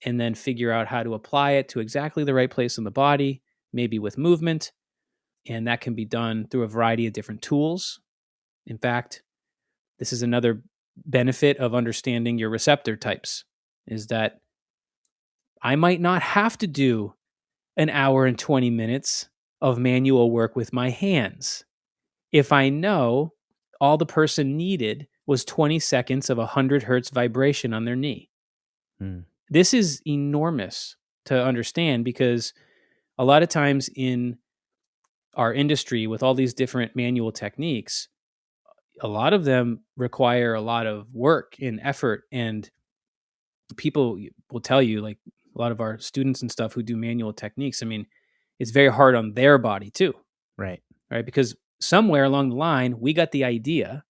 S1: and then figure out how to apply it to exactly the right place in the body, maybe with movement. And that can be done through a variety of different tools. In fact, this is another benefit of understanding your receptor types, is that I might not have to do an hour and 20 minutes of manual work with my hands if I know all the person needed was 20 seconds of 100 hertz vibration on their knee. This is enormous to understand, because a lot of times in our industry with all these different manual techniques, a lot of them require a lot of work and effort, and people will tell you, like a lot of our students and stuff who do manual techniques, I mean, it's very hard on their body too.
S2: Right.
S1: Because somewhere along the line, we got the idea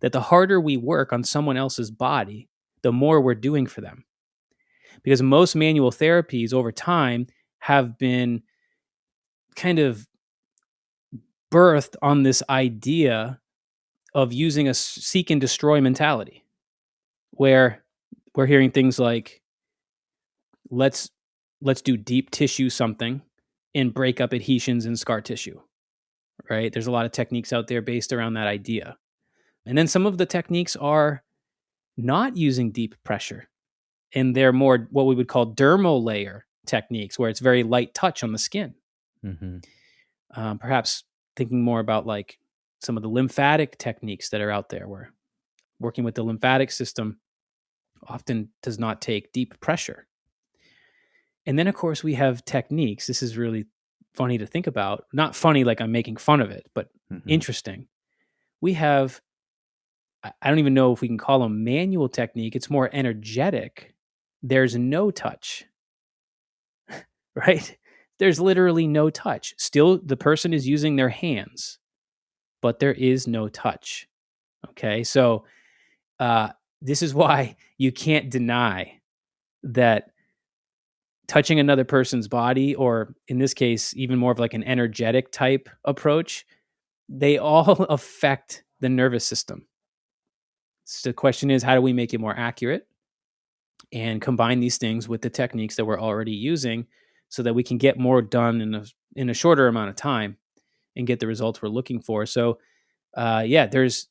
S1: that the harder we work on someone else's body, the more we're doing for them. Because most manual therapies over time have been kind of birthed on this idea of using a seek and destroy mentality, where we're hearing things like, let's do deep tissue something and break up adhesions in scar tissue, right? There's a lot of techniques out there based around that idea. And then some of the techniques are not using deep pressure, and they're more what we would call dermal layer techniques, where it's very light touch on the skin. Perhaps thinking more about like some of the lymphatic techniques that are out there, where working with the lymphatic system often does not take deep pressure. And then, of course, we have techniques. This is really funny to think about. Not funny like I'm making fun of it, but interesting. We have, I don't even know if we can call them manual technique. It's more energetic. There's no touch, right? There's literally no touch. Still, the person is using their hands, but there is no touch. Okay, so this is why you can't deny that touching another person's body, or in this case, even more of like an energetic type approach, they all affect the nervous system. So the question is, how do we make it more accurate and combine these things with the techniques that we're already using so that we can get more done in a shorter amount of time and get the results we're looking for? So there's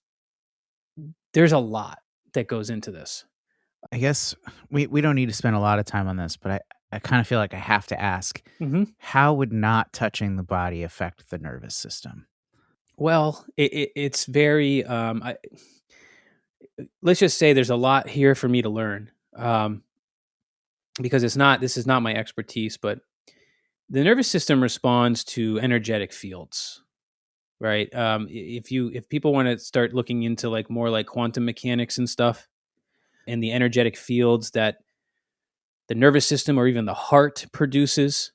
S1: a lot that goes into this.
S2: I guess we don't need to spend a lot of time on this, but I kind of feel like I have to ask, how would not touching the body affect the nervous system?
S1: Well, it's very, let's just say there's a lot here for me to learn, because this is not my expertise, but the nervous system responds to energetic fields, right? If people want to start looking into like more like quantum mechanics and stuff, and the energetic fields that the nervous system or even the heart produces,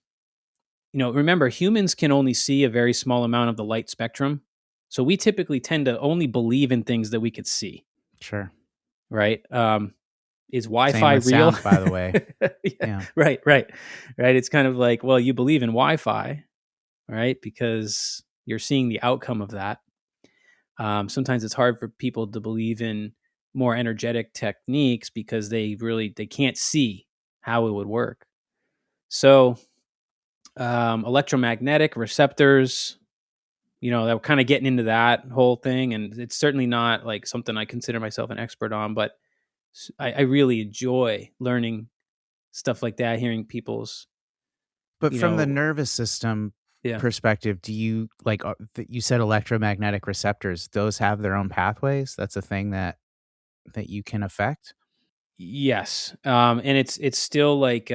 S1: remember, humans can only see a very small amount of the light spectrum. So we typically tend to only believe in things that we could see.
S2: Sure.
S1: Right. Is Wi-Fi real?
S2: Sound, by the way.
S1: Yeah. Right. It's kind of like, well, you believe in Wi-Fi, right? Because you're seeing the outcome of that. Sometimes it's hard for people to believe in more energetic techniques because they can't see how it would work. So electromagnetic receptors, that we're kind of getting into that whole thing. And it's certainly not like something I consider myself an expert on, but I really enjoy learning stuff like that, hearing people's.
S2: But from the nervous system perspective, do you you said electromagnetic receptors, those have their own pathways? That's a thing that you can affect?
S1: Yes. And it's still like,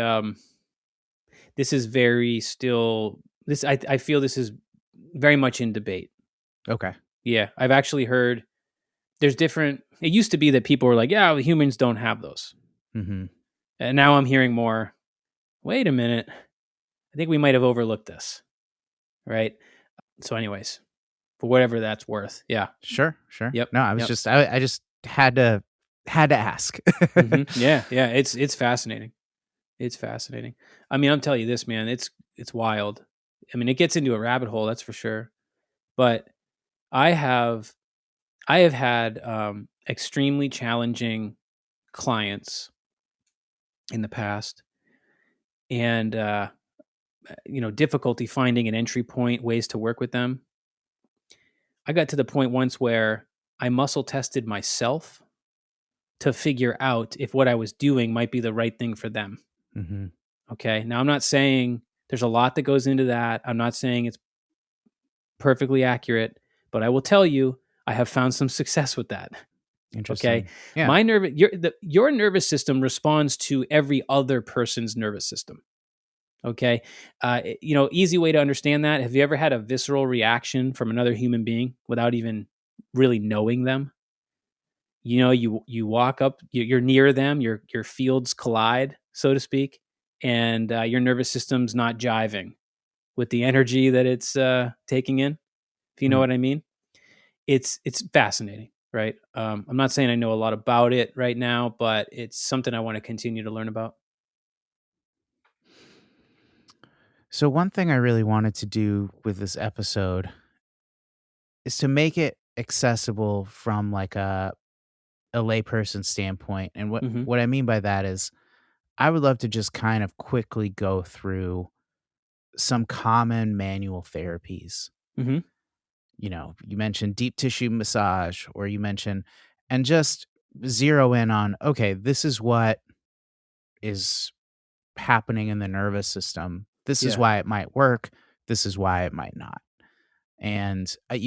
S1: this is very still, I feel this is very much in debate.
S2: Okay.
S1: Yeah. I've actually heard there's different. It used to be that people were like, yeah, humans don't have those.
S2: Mm-hmm.
S1: And now I'm hearing more, wait a minute, I think we might have overlooked this. Right. So anyways, for whatever that's worth. Yeah.
S2: Sure.
S1: Yep.
S2: No, I was just, I just had to ask.
S1: Mm-hmm. Yeah. It's fascinating. It's fascinating. I mean, I'm telling you this, man, it's wild. I mean, it gets into a rabbit hole, that's for sure. But I have had extremely challenging clients in the past, and difficulty finding an entry point, ways to work with them. I got to the point once where I muscle tested myself to figure out if what I was doing might be the right thing for them.
S2: Mm-hmm.
S1: Okay. Now, I'm not saying there's a lot that goes into that. I'm not saying it's perfectly accurate, but I will tell you, I have found some success with that.
S2: Interesting.
S1: Okay.
S2: Yeah.
S1: Your nervous system responds to every other person's nervous system. Okay. Easy way to understand that. Have you ever had a visceral reaction from another human being without even really knowing them? You walk up, you're near them, your fields collide, so to speak, and your nervous system's not jiving with the energy that it's taking in. If you know what I mean, it's fascinating, right? I'm not saying I know a lot about it right now, but it's something I want to continue to learn about.
S2: So one thing I really wanted to do with this episode is to make it accessible from like a layperson standpoint. And
S1: Mm-hmm.
S2: what I mean by that is I would love to just kind of quickly go through some common manual therapies.
S1: Mm-hmm.
S2: You mentioned deep tissue massage, or you mentioned, and just zero in on, okay, this is what is happening in the nervous system. This is why it might work. This is why it might not. And I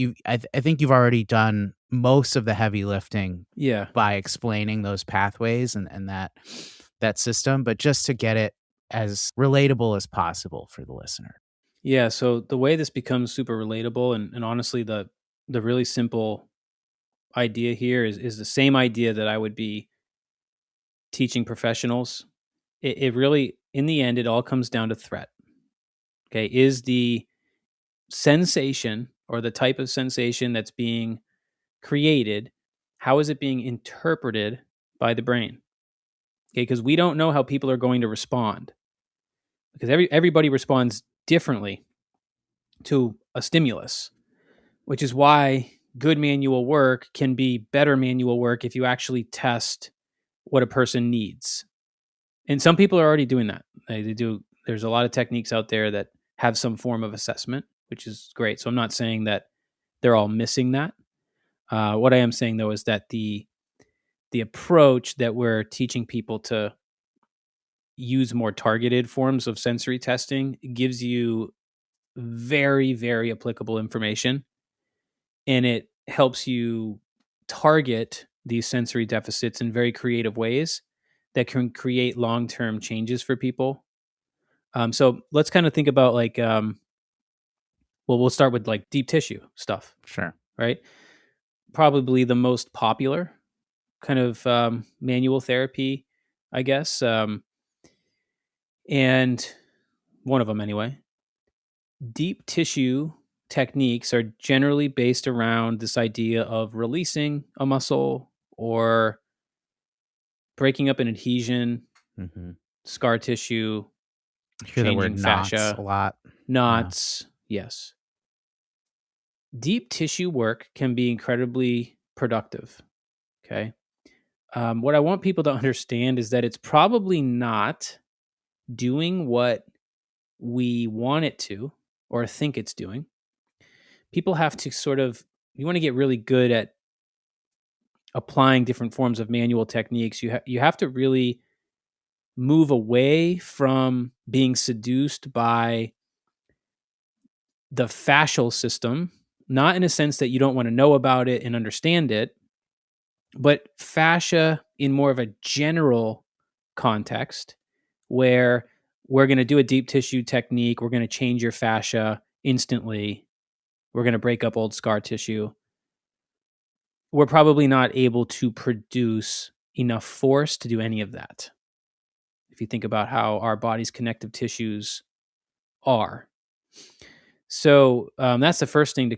S2: think you've already done most of the heavy lifting by explaining those pathways and that system, but just to get it as relatable as possible for the listener.
S1: Yeah, so the way this becomes super relatable, and honestly, the really simple idea here is the same idea that I would be teaching professionals. It really, in the end, it all comes down to threat. Okay, is the sensation or the type of sensation that's being created, how is it being interpreted by the brain? Okay, because we don't know how people are going to respond, because everybody responds differently to a stimulus, which is why good manual work can be better manual work if you actually test what a person needs. And some people are already doing that. They do. There's a lot of techniques out there that have some form of assessment, which is great. So I'm not saying that they're all missing that. What I am saying, though, is that the approach that we're teaching people to use more targeted forms of sensory testing gives you very, very applicable information, and it helps you target these sensory deficits in very creative ways that can create long-term changes for people. So let's kind of think about like, we'll start with like deep tissue stuff.
S2: Sure.
S1: Right? Probably the most popular kind of manual therapy, I guess. And one of them anyway. Deep tissue techniques are generally based around this idea of releasing a muscle or breaking up an adhesion, scar tissue,
S2: I hear the word
S1: fascia,
S2: knots a lot.
S1: Knots, yes. Deep tissue work can be incredibly productive, okay? What I want people to understand is that it's probably not doing what we want it to or think it's doing. People have to you want to get really good at applying different forms of manual techniques. You have to really move away from being seduced by the fascial system, not in a sense that you don't want to know about it and understand it, but fascia in more of a general context where we're going to do a deep tissue technique. We're going to change your fascia instantly. We're going to break up old scar tissue. we're probably not able to produce enough force to do any of that. If you think about how our body's connective tissues are. So that's the first thing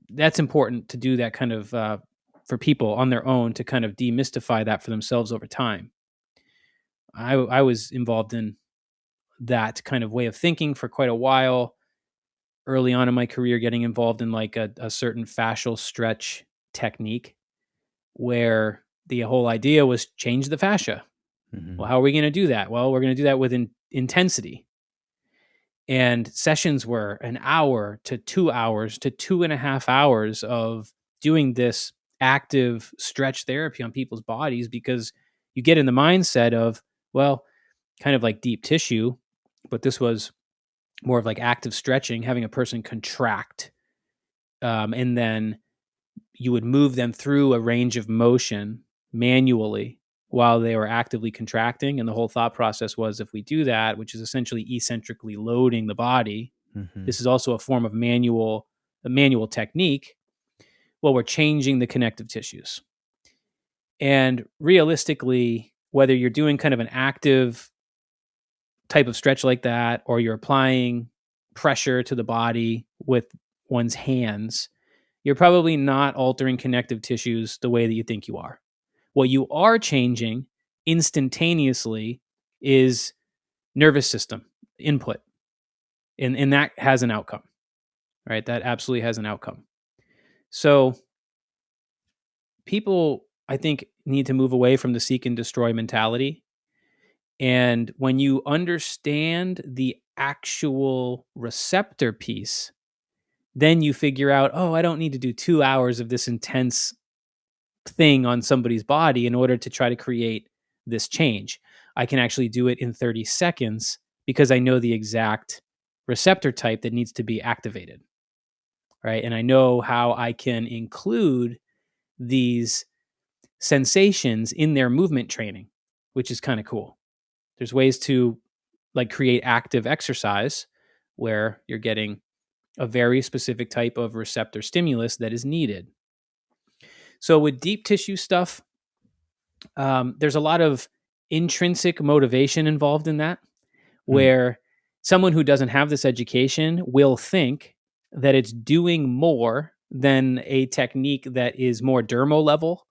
S1: that's important to do that kind of for people on their own to kind of demystify that for themselves over time. I was involved in that kind of way of thinking for quite a while. Early on in my career, getting involved in like a certain fascial stretch technique where the whole idea was change the fascia. Mm-hmm. Well, how are we going to do that? Well, we're going to do that with intensity. And sessions were an hour to 2 hours to 2.5 hours of doing this active stretch therapy on people's bodies, because you get in the mindset of, well, kind of like deep tissue, but this was more of like active stretching, having a person contract. And then you would move them through a range of motion manually while they were actively contracting. And the whole thought process was, if we do that, which is essentially eccentrically loading the body, this is also a form of a manual technique. Well, we're changing the connective tissues. And realistically, whether you're doing kind of an active type of stretch like that, or you're applying pressure to the body with one's hands, you're probably not altering connective tissues the way that you think you are. What you are changing instantaneously is nervous system input. And that has an outcome, right? That absolutely has an outcome. So people, I think, need to move away from the seek and destroy mentality. And when you understand the actual receptor piece, then you figure out, oh, I don't need to do 2 hours of this intense thing on somebody's body in order to try to create this change. I can actually do it in 30 seconds because I know the exact receptor type that needs to be activated, right? And I know how I can include these sensations in their movement training, which is kind of cool. There's ways to like create active exercise where you're getting a very specific type of receptor stimulus that is needed. So with deep tissue stuff, there's a lot of intrinsic motivation involved in that, where someone who doesn't have this education will think that it's doing more than a technique that is more dermal level,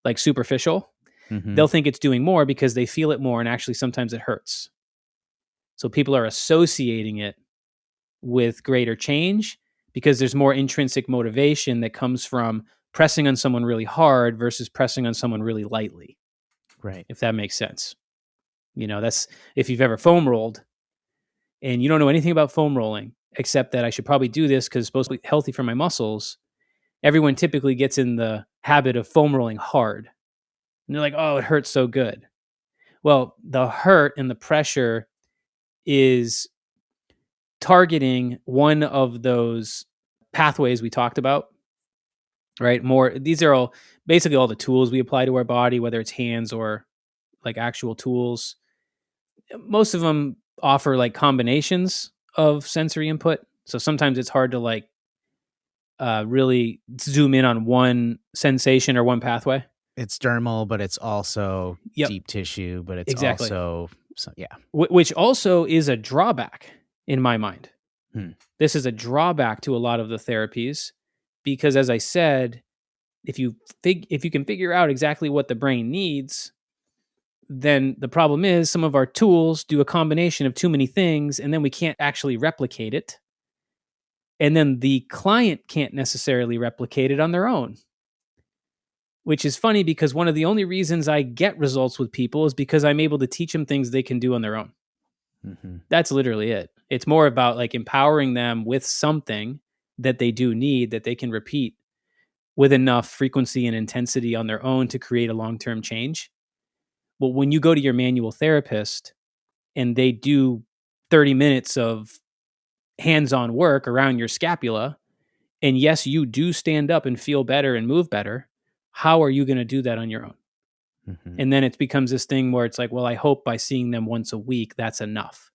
S1: like superficial. They'll think it's doing more because they feel it more, and actually sometimes it hurts. So people are associating it with greater change because there's more intrinsic motivation that comes from pressing on someone really hard versus pressing on someone really lightly.
S2: Right.
S1: If that makes sense. You know, that's if you've ever foam rolled and you don't know anything about foam rolling, except that I should probably do this because it's supposed to be healthy for my muscles. Everyone typically gets in the habit of foam rolling hard. And they're like, oh, it hurts so good. Well, the hurt and the pressure is targeting one of those pathways we talked about, right? These are all basically all the tools we apply to our body, whether it's hands or like actual tools. Most of them offer like combinations of sensory input. So sometimes it's hard to like really zoom in on one sensation or one pathway.
S2: It's dermal, but it's also deep tissue, but it's also,
S1: which also is a drawback in my mind. This is a drawback to a lot of the therapies because, as I said, if you can figure out exactly what the brain needs, then the problem is some of our tools do a combination of too many things, and then we can't actually replicate it. And then the client can't necessarily replicate it on their own. Which is funny because one of the only reasons I get results with people is because I'm able to teach them things they can do on their own. That's literally it. It's more about like empowering them with something that they do need that they can repeat with enough frequency and intensity on their own to create a long-term change. But when you go to your manual therapist and they do 30 minutes of hands-on work around your scapula, and yes, you do stand up and feel better and move better, how are you going to do that on your own? And then it becomes this thing where it's like, well, I hope by seeing them once a week, that's enough.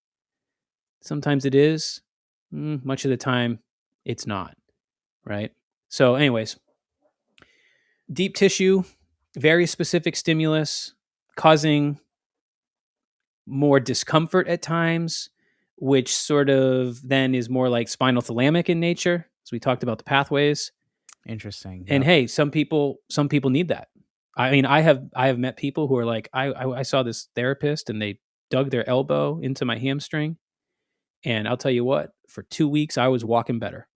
S1: Sometimes it is. Much of the time, it's not. Right? So anyways, deep tissue, very specific stimulus, causing more discomfort at times, which sort of then is more like spinal-thalamic in nature. So we talked about the pathways.
S2: Interesting.
S1: And hey, some people need that. I mean, I have met people who are like, I saw this therapist and they dug their elbow into my hamstring, and I'll tell you what, for 2 weeks I was walking better.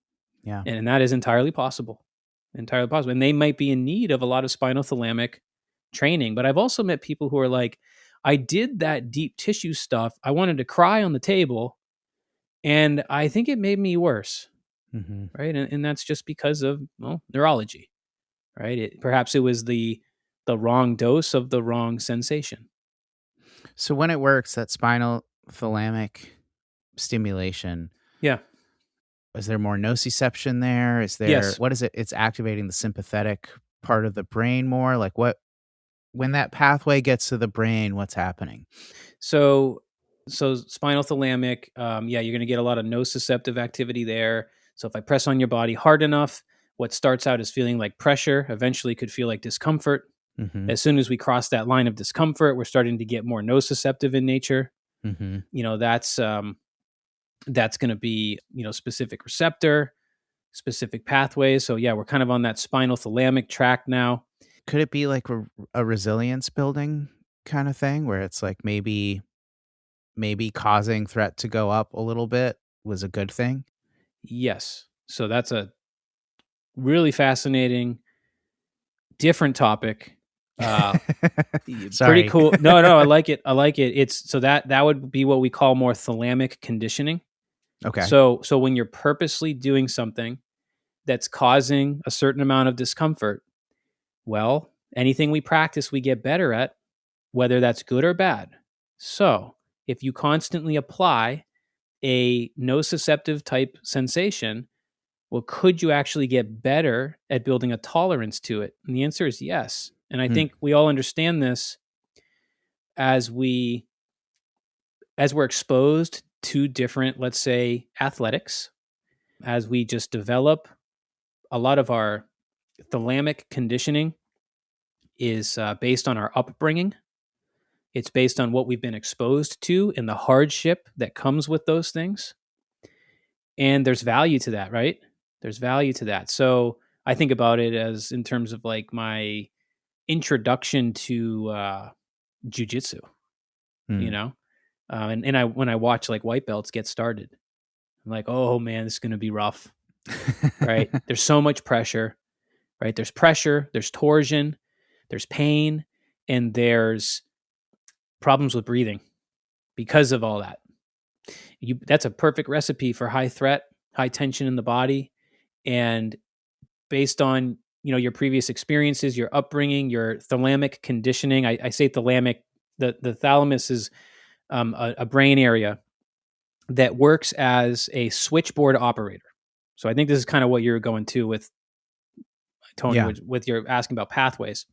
S2: Yeah.
S1: And that is entirely possible. Entirely possible. And they might be in need of a lot of spinal-thalamic training. But I've also met people who are like, I did that deep tissue stuff. I wanted to cry on the table, and I think it made me worse.
S2: Mm-hmm.
S1: Right. And that's just because of, well, neurology. Right. Perhaps it was the wrong dose of the wrong sensation.
S2: So when it works, that spinal-thalamic stimulation.
S1: Yeah.
S2: Is there more nociception there? Is there,
S1: Yes.
S2: What is it? It's activating the sympathetic part of the brain more? Like when that pathway gets to the brain, what's happening?
S1: So spinal-thalamic, you're going to get a lot of nociceptive activity there. So if I press on your body hard enough, what starts out as feeling like pressure eventually could feel like discomfort.
S2: Mm-hmm.
S1: As soon as we cross that line of discomfort, we're starting to get more nociceptive in nature.
S2: Mm-hmm.
S1: That's going to be, specific receptor, specific pathways. So yeah, we're kind of on that spinal-thalamic track now.
S2: Could it be like a resilience building kind of thing where it's like maybe causing threat to go up a little bit was a good thing?
S1: Yes. So that's a really fascinating, different topic. Pretty cool. No, I like it. It's so that would be what we call more thalamic conditioning.
S2: Okay.
S1: So when you're purposely doing something that's causing a certain amount of discomfort, well, anything we practice, we get better at, whether that's good or bad. So if you constantly apply a nociceptive type sensation, well, could you actually get better at building a tolerance to it? And the answer is yes. And I think we all understand this as we're exposed to different, let's say, athletics, as we just develop. A lot of our thalamic conditioning is based on our upbringing. It's based on what we've been exposed to and the hardship that comes with those things. And there's value to that, right? There's value to that. So I think about it as in terms of like my introduction to jujitsu, and when I watch like white belts get started, I'm like, oh man, this is going to be rough, right? There's so much pressure, right? There's pressure, there's torsion, there's pain, and there's problems with breathing because of all that. That's a perfect recipe for high threat, high tension in the body. And based on, your previous experiences, your upbringing, your thalamic conditioning, I say thalamic, the thalamus is a brain area that works as a switchboard operator. So I think this is kind of what you're going to with Tony, with your asking about pathways.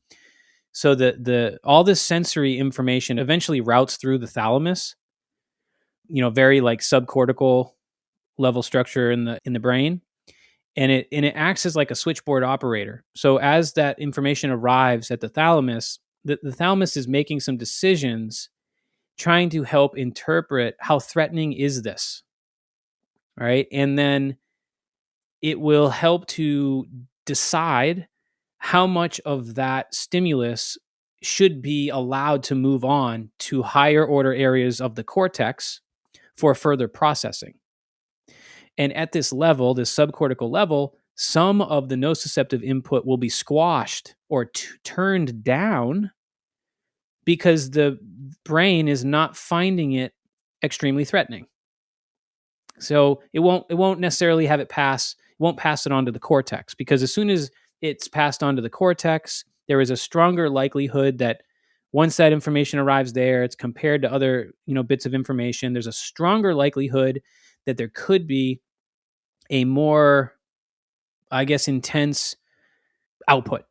S1: So the all this sensory information eventually routes through the thalamus, very like subcortical level structure in the brain. And it acts as like a switchboard operator. So as that information arrives at the thalamus, the thalamus is making some decisions, trying to help interpret how threatening is this, right? And then it will help to decide how much of that stimulus should be allowed to move on to higher order areas of the cortex for further processing. And at this level, this subcortical level, some of the nociceptive input will be squashed or turned down because the brain is not finding it extremely threatening. So it won't necessarily have it pass. It won't pass it on to the cortex, because as soon as it's passed on to the cortex, there is a stronger likelihood that once that information arrives there, it's compared to other bits of information. There's a stronger likelihood that there could be a more, I guess, intense output,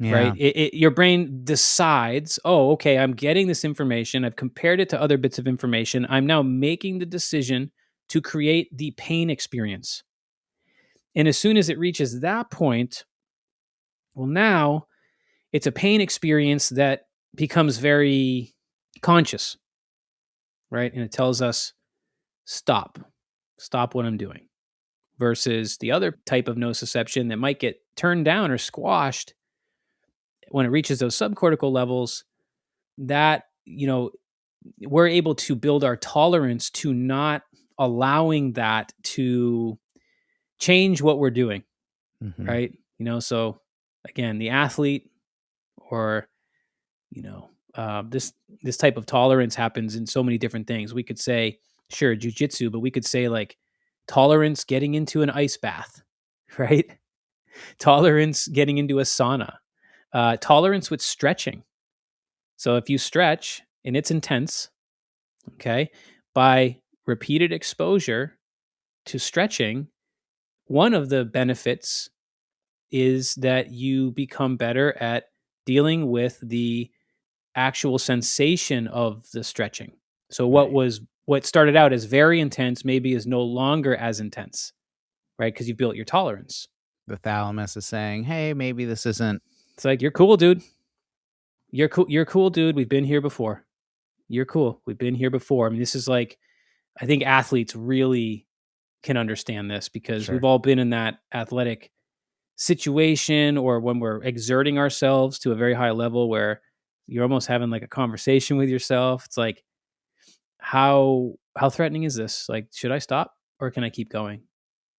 S1: right? Your brain decides, oh, okay, I'm getting this information. I've compared it to other bits of information. I'm now making the decision to create the pain experience. And as soon as it reaches that point, well, now it's a pain experience that becomes very conscious, right? And it tells us, stop what I'm doing. Versus the other type of nociception that might get turned down or squashed when it reaches those subcortical levels, that, we're able to build our tolerance to not allowing that to change what we're doing, right? So again, the athlete or, this type of tolerance happens in so many different things. We could say, sure, jujitsu, but we could say like tolerance getting into an ice bath, right? Tolerance getting into a sauna, tolerance with stretching. So if you stretch and it's intense, okay, by repeated exposure to stretching, one of the benefits is that you become better at dealing with the actual sensation of the stretching. So what started out as very intense maybe is no longer as intense, right? Because you've built your tolerance.
S2: The thalamus is saying, hey, maybe this isn't.
S1: It's like, you're cool, dude. You're cool, dude. We've been here before. You're cool. We've been here before. I mean, this is like, I think athletes really can understand this because we've all been in that athletic situation or when we're exerting ourselves to a very high level where you're almost having like a conversation with yourself. It's like, how threatening is this? Like, should I stop or can I keep going?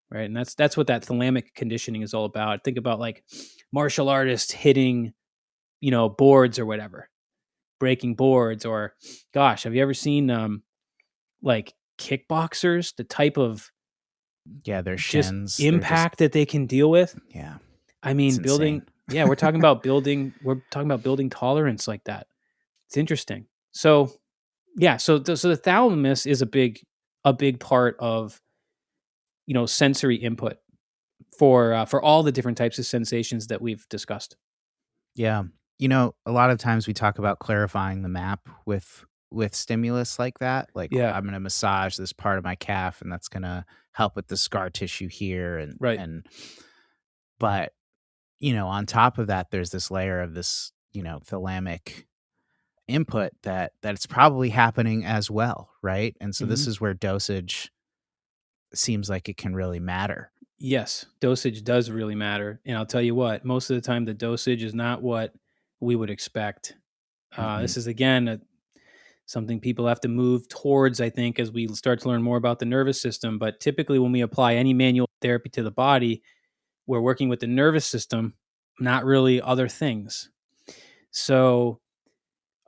S1: Right. And that's what that thalamic conditioning is all about. Think about like martial artists hitting, boards or whatever, breaking boards, or gosh, have you ever seen like kickboxers, the type of
S2: their shins,
S1: impact that they can deal with?
S2: Yeah.
S1: I mean, building, we're talking about building tolerance like that. It's interesting. So so the thalamus is a big part of, sensory input for all the different types of sensations that we've discussed.
S2: Yeah. A lot of times we talk about clarifying the map with stimulus like that. Like, I'm going to massage this part of my calf and that's going to help with the scar tissue here. But, on top of that, there's this layer of this, thalamic input that it's probably happening as well. Right. And so this is where dosage seems like it can really matter.
S1: Yes, dosage does really matter. And I'll tell you what, most of the time the dosage is not what we would expect. This is, again, something people have to move towards, I think, as we start to learn more about the nervous system. But typically when we apply any manual therapy to the body, we're working with the nervous system, not really other things. So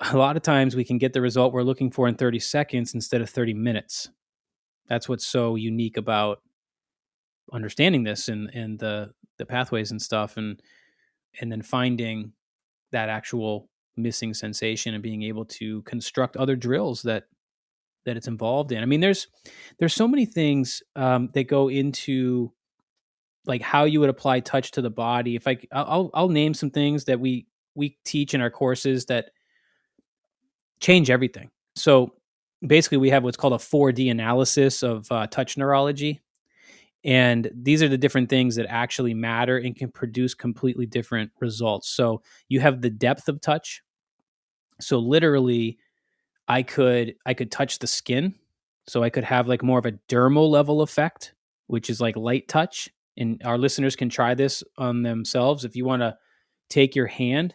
S1: a lot of times we can get the result we're looking for in 30 seconds instead of 30 minutes. That's what's so unique about understanding this and the pathways and stuff, and then finding that actual missing sensation and being able to construct other drills that it's involved in. I mean, there's so many things that go into like how you would apply touch to the body. If I'll name some things that we teach in our courses that change everything. So basically we have what's called a 4D analysis of touch neurology. And these are the different things that actually matter and can produce completely different results. So you have the depth of touch. So literally I could touch the skin. So I could have like more of a dermal level effect, which is like light touch. And our listeners can try this on themselves. If you want to take your hand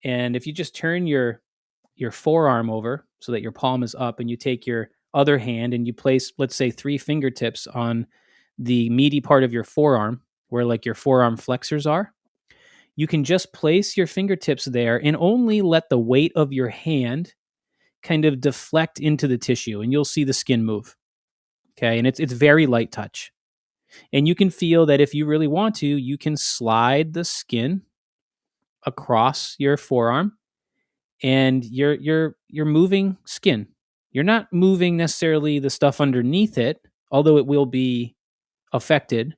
S1: and if you just turn your forearm over so that your palm is up and you take your other hand and you place, let's say, 3 fingertips on the meaty part of your forearm where like your forearm flexors are, you can just place your fingertips there and only let the weight of your hand kind of deflect into the tissue and you'll see the skin move. Okay. And it's very light touch. And you can feel that if you really want to, you can slide the skin across your forearm and you're moving skin. You're not moving necessarily the stuff underneath it, although it will be affected,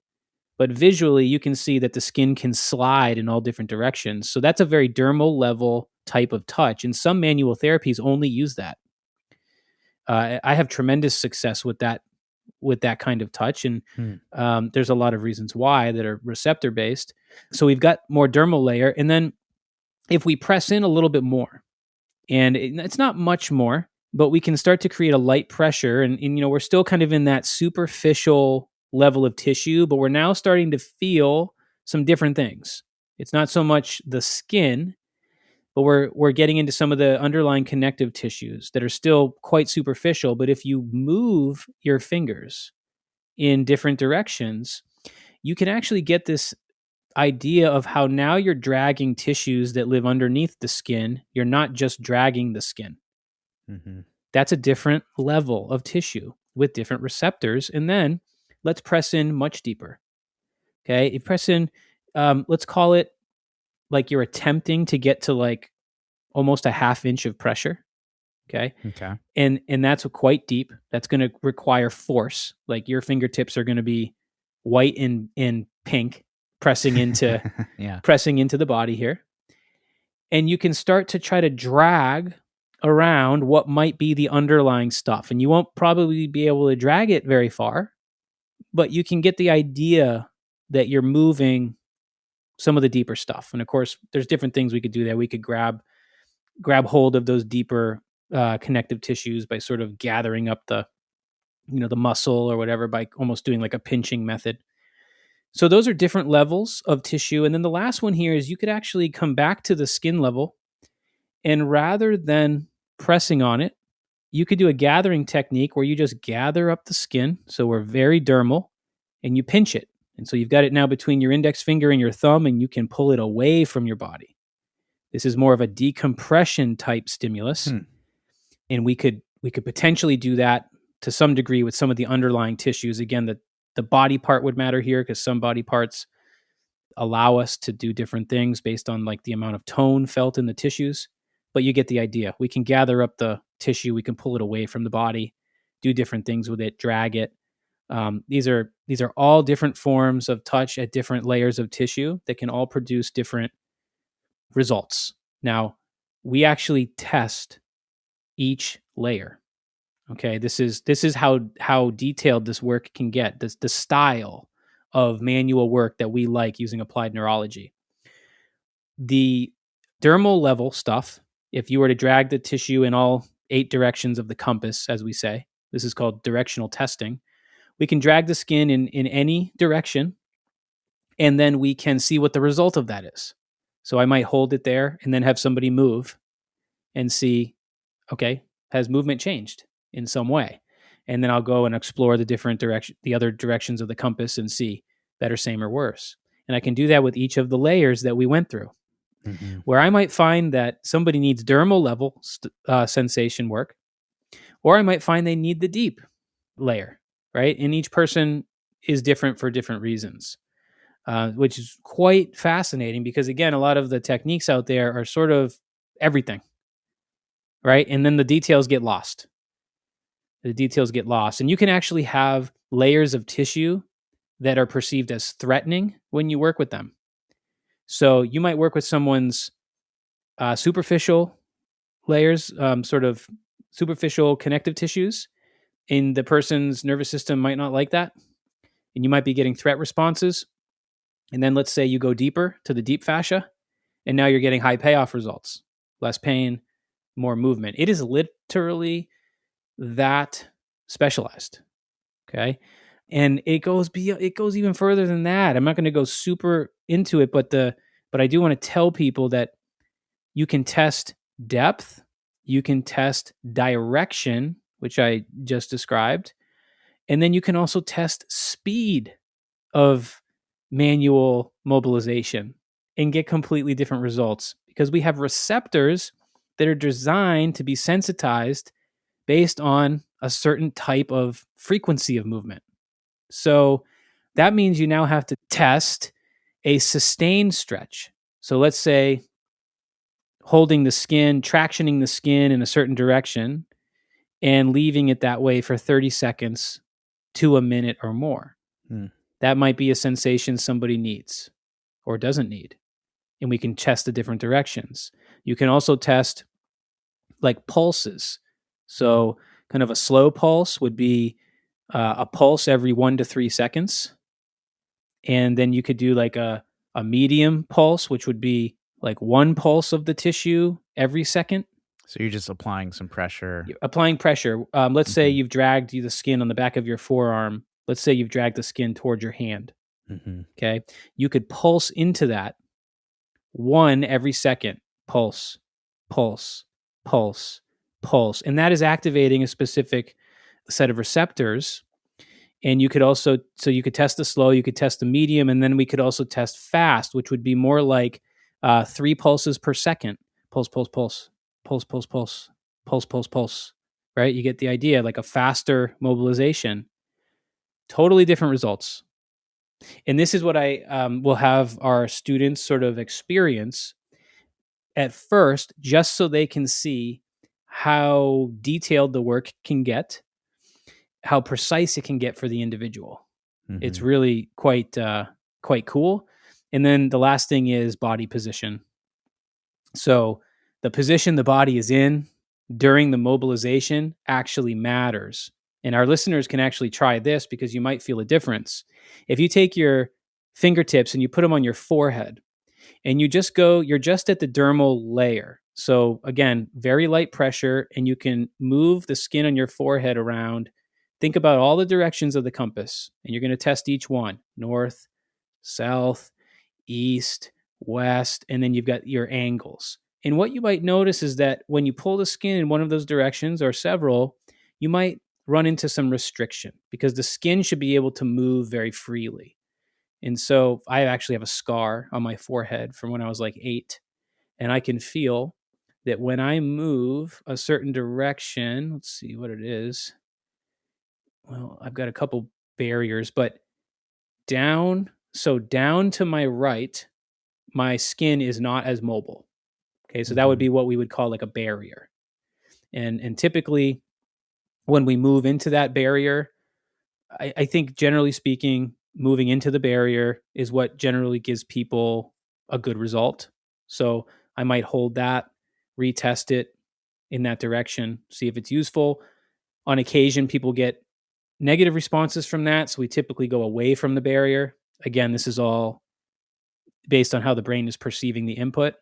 S1: but visually you can see that the skin can slide in all different directions. So that's a very dermal level type of touch. And some manual therapies only use that. I have tremendous success with that kind of touch. And there's a lot of reasons why that are receptor based. So we've got more dermal layer. And then if we press in a little bit more, and it's not much more, but we can start to create a light pressure, and we're still kind of in that superficial level of tissue, but we're now starting to feel some different things. It's not so much the skin, but we're getting into some of the underlying connective tissues that are still quite superficial. But if you move your fingers in different directions, you can actually get this idea of how now you're dragging tissues that live underneath the skin. You're not just dragging the skin. Mm-hmm. That's a different level of tissue with different receptors. And then let's press in much deeper. Okay, you press in, let's call it like you're attempting to get to like almost a half inch of pressure. Okay. And that's quite deep. That's going to require force. Like your fingertips are going to be white and pink, pressing into pressing into the body here. And you can start to try to drag around what might be the underlying stuff. And you won't probably be able to drag it very far, but you can get the idea that you're moving some of the deeper stuff. And of course, there's different things we could do there. We could grab hold of those deeper connective tissues by sort of gathering up the muscle or whatever, by almost doing like a pinching method. So those are different levels of tissue. And then the last one here is you could actually come back to the skin level, and rather than pressing on it, you could do a gathering technique where you just gather up the skin. So we're very dermal, and you pinch it. And so you've got it now between your index finger and your thumb, and you can pull it away from your body. This is more of a decompression type stimulus. And we could potentially do that to some degree with some of the underlying tissues. Again, the body part would matter here because some body parts allow us to do different things based on like the amount of tone felt in the tissues. But you get the idea. We can gather up the tissue, we can pull it away from the body, do different things with it, drag it. These are all different forms of touch at different layers of tissue that can all produce different results. Now, we test each layer. Okay, this is how detailed this work can get. The style of manual work that we like using applied neurology. The dermal level stuff, if you were to drag the tissue in all 8 directions of the compass, as we say, this is called directional testing. We can drag the skin in any direction, and then we can see what the result of that is. So I might hold it there and then have somebody move and see, okay, has movement changed in some way? And then I'll go and explore the other directions of the compass and see better, same, or worse. And I can do that with each of the layers that we went through. Mm-hmm. Where I might find that somebody needs dermal level sensation work, or I might find they need the deep layer, right? And each person is different for different reasons, which is quite fascinating because, again, a lot of the techniques out there are sort of everything, right? And then the details get lost. And you can actually have layers of tissue that are perceived as threatening when you work with them. So you might work with someone's superficial layers, sort of superficial connective tissues, and the person's nervous system might not like that. And you might be getting threat responses. And then let's say you go deeper to the deep fascia, and now you're getting high payoff results, less pain, more movement. It is literally that specialized. Okay. And it goes even further than that. I'm not going to go super into it, but I do want to tell people that you can test depth, you can test direction, which I just described, and then you can also test speed of manual mobilization and get completely different results because we have receptors that are designed to be sensitized based on a certain type of frequency of movement. So that means you now have to test a sustained stretch. So let's say holding the skin, tractioning the skin in a certain direction and leaving it that way for 30 seconds to a minute or more. That might be a sensation somebody needs or doesn't need. And we can test the different directions. You can also test like pulses. So kind of a slow pulse would be a pulse every 1 to 3 seconds. And then you could do like a medium pulse, which would be like 1 pulse of the tissue every second.
S2: So you're just applying some pressure.
S1: You're applying pressure. Let's say you've dragged the skin on the back of your forearm. Let's say you've dragged the skin towards your hand. Okay. You could pulse into that 1 every second. Pulse, pulse, pulse, pulse. And that is activating a specific set of receptors. And you could also, so you could test the slow, you could test the medium, and then we could also test fast, which would be more like 3 pulses per second. Pulse, pulse, pulse, pulse, pulse, pulse, pulse, pulse, pulse, right? You get the idea, like a faster mobilization. Totally different results. And this is what I will have our students sort of experience at first, just so they can see how detailed the work can get, how precise it can get for the individual. It's really quite cool. And then the last thing is body position. So the position the body is in during the mobilization actually matters. And our listeners can actually try this because you might feel a difference. If you take your fingertips and you put them on your forehead and you just go, you're just at the dermal layer. So again, very light pressure, and you can move the skin on your forehead around. Think about all the directions of the compass, and you're going to test each one: north, south, east, west, and then you've got your angles. And what you might notice is that when you pull the skin in one of those directions or several, you might run into some restriction because the skin should be able to move very freely. And so I actually have a scar on my forehead from when I was like 8, and I can feel that when I move a certain direction, let's see what it is. Well, I've got a couple barriers, but down to my right, my skin is not as mobile. Okay, so that would be what we would call like a barrier. And typically when we move into that barrier, I think generally speaking, moving into the barrier is what generally gives people a good result. So I might hold that, retest it in that direction, see if it's useful. On occasion, people get negative responses from that, so we typically go away from the barrier. Again, this is all based on how the brain is perceiving the input.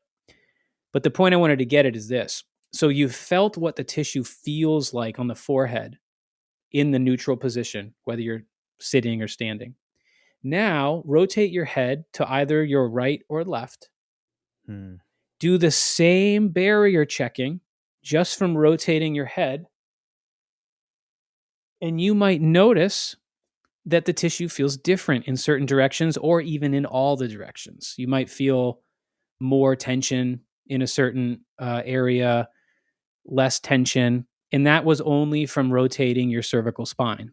S1: But the point I wanted to get at is this. So you've felt what the tissue feels like on the forehead in the neutral position, whether you're sitting or standing. Now, rotate your head to either your right or left. Do the same barrier checking just from rotating your head. And you might notice that the tissue feels different in certain directions or even in all the directions. You might feel more tension in a certain area, less tension, and that was only from rotating your cervical spine.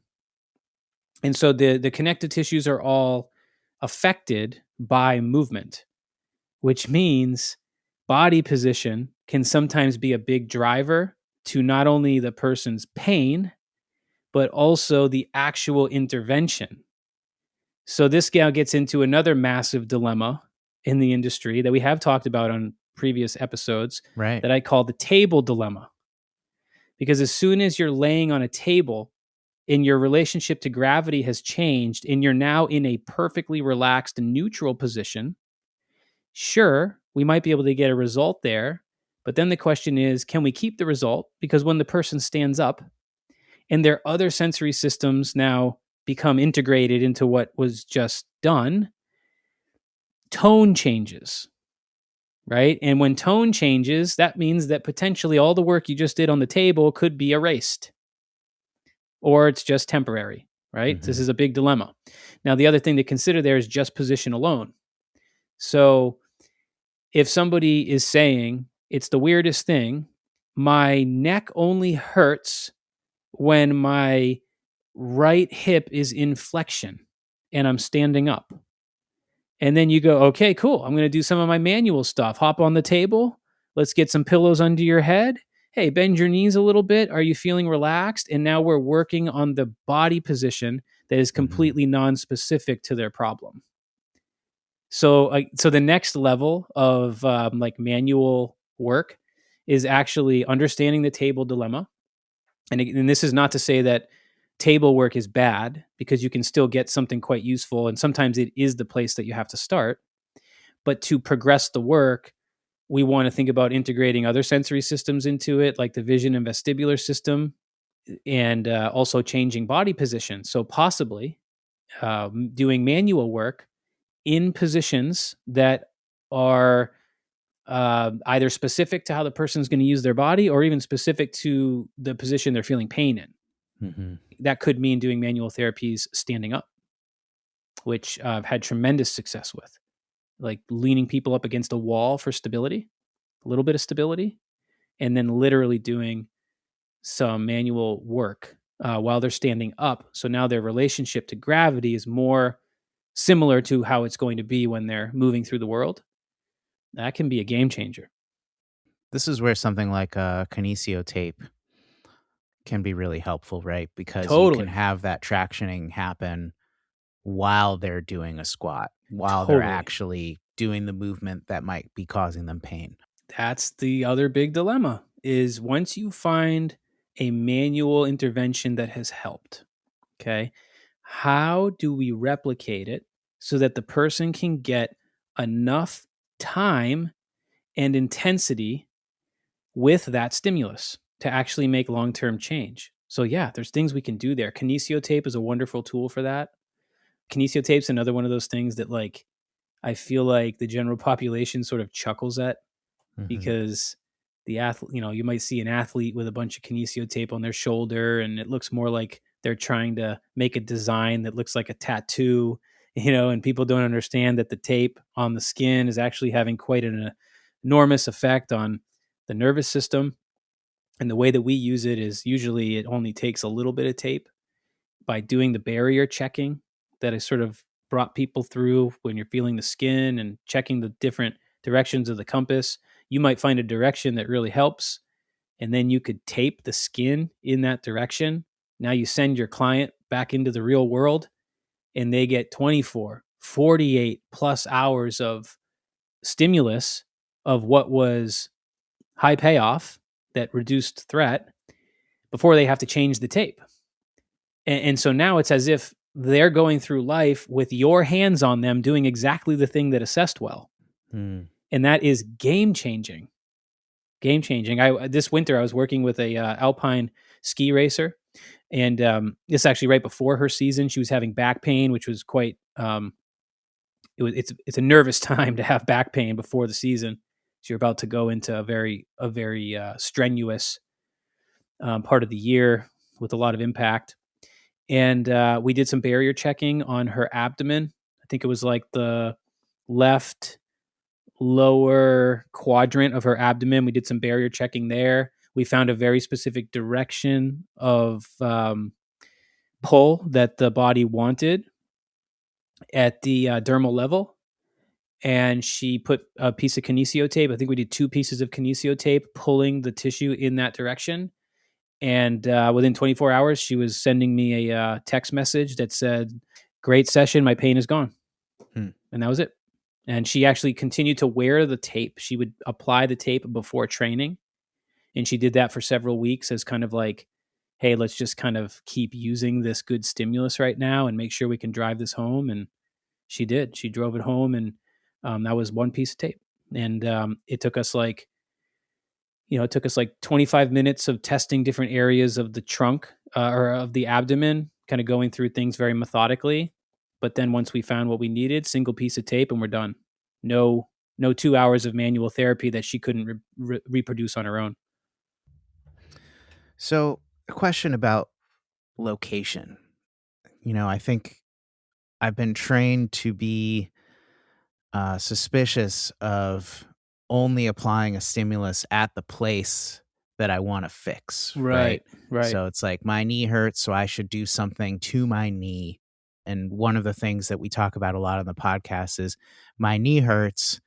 S1: And so the connective tissues are all affected by movement, which means body position can sometimes be a big driver to not only the person's pain, but also the actual intervention. So this gal gets into another massive dilemma in the industry that we have talked about on previous episodes,
S2: right,
S1: that I call the table dilemma. Because as soon as you're laying on a table and your relationship to gravity has changed and you're now in a perfectly relaxed and neutral position, sure, we might be able to get a result there. But then the question is, can we keep the result? Because when the person stands up and their other sensory systems now become integrated into what was just done, tone changes, right? And when tone changes, that means that potentially all the work you just did on the table could be erased, or it's just temporary, right? This is a big dilemma. Now, the other thing to consider there is just position alone. So if somebody is saying, it's the weirdest thing, my neck only hurts when my right hip is in flexion and I'm standing up. And then you go, okay, cool. I'm going to do some of my manual stuff. Hop on the table. Let's get some pillows under your head. Hey, bend your knees a little bit. Are you feeling relaxed? And now we're working on the body position that is completely non-specific to their problem. So the next level of like manual work is actually understanding the table dilemma. And this is not to say that table work is bad, because you can still get something quite useful. And sometimes it is the place that you have to start. But to progress the work, we want to think about integrating other sensory systems into it, like the vision and vestibular system, and also changing body position. So possibly doing manual work in positions that are either specific to how the person's going to use their body or even specific to the position they're feeling pain in.
S2: Mm-hmm.
S1: That could mean doing manual therapies standing up, which I've had tremendous success with, like leaning people up against a wall for stability, a little bit of stability, and then literally doing some manual work while they're standing up. So now their relationship to gravity is more similar to how it's going to be when they're moving through the world. That can be a game changer.
S2: This is where something like a kinesio tape can be really helpful, right? Because you can have that tractioning happen while they're doing a squat, while they're actually doing the movement that might be causing them pain.
S1: That's the other big dilemma, is once you find a manual intervention that has helped, okay, how do we replicate it so that the person can get enough time and intensity with that stimulus to actually make long-term change? So yeah, there's things we can do there. Kinesio tape is a wonderful tool for that. Kinesio tape's another one of those things that, like, I feel like the general population sort of chuckles at, because the athlete, you might see an athlete with a bunch of kinesio tape on their shoulder, and it looks more like they're trying to make a design that looks like a tattoo, and people don't understand that the tape on the skin is actually having quite an enormous effect on the nervous system. And the way that we use it is usually it only takes a little bit of tape. By doing the barrier checking that I sort of brought people through when you're feeling the skin and checking the different directions of the compass, you might find a direction that really helps, and then you could tape the skin in that direction. Now you send your client back into the real world, and they get 24, 48 plus hours of stimulus of what was high payoff that reduced threat before they have to change the tape. And so now it's as if they're going through life with your hands on them doing exactly the thing that assessed well. And that is game changing. Game changing. This winter I was working with a alpine ski racer, and this actually right before her season. She was having back pain, which was quite. It's a nervous time to have back pain before the season. So you're about to go into a very strenuous part of the year with a lot of impact. And we did some barrier checking on her abdomen. I think it was like the left lower quadrant of her abdomen. We did some barrier checking there. We found a very specific direction of pull that the body wanted at the dermal level. And she put a piece of kinesio tape. I think we did 2 pieces of kinesio tape pulling the tissue in that direction. And within 24 hours, she was sending me a text message that said, "Great session. My pain is gone." And that was it. And she actually continued to wear the tape. She would apply the tape before training. And she did that for several weeks as kind of like, hey, let's just kind of keep using this good stimulus right now and make sure we can drive this home. And she did. She drove it home, and that was 1 piece of tape. And it took us like 25 minutes of testing different areas of the trunk or of the abdomen, kind of going through things very methodically. But then once we found what we needed, single piece of tape, and we're done. No 2 hours of manual therapy that she couldn't reproduce on her own.
S2: So a question about location. I think I've been trained to be suspicious of only applying a stimulus at the place that I want to fix. Right. So it's like, my knee hurts, so I should do something to my knee. And one of the things that we talk about a lot on the podcast is my knee hurts,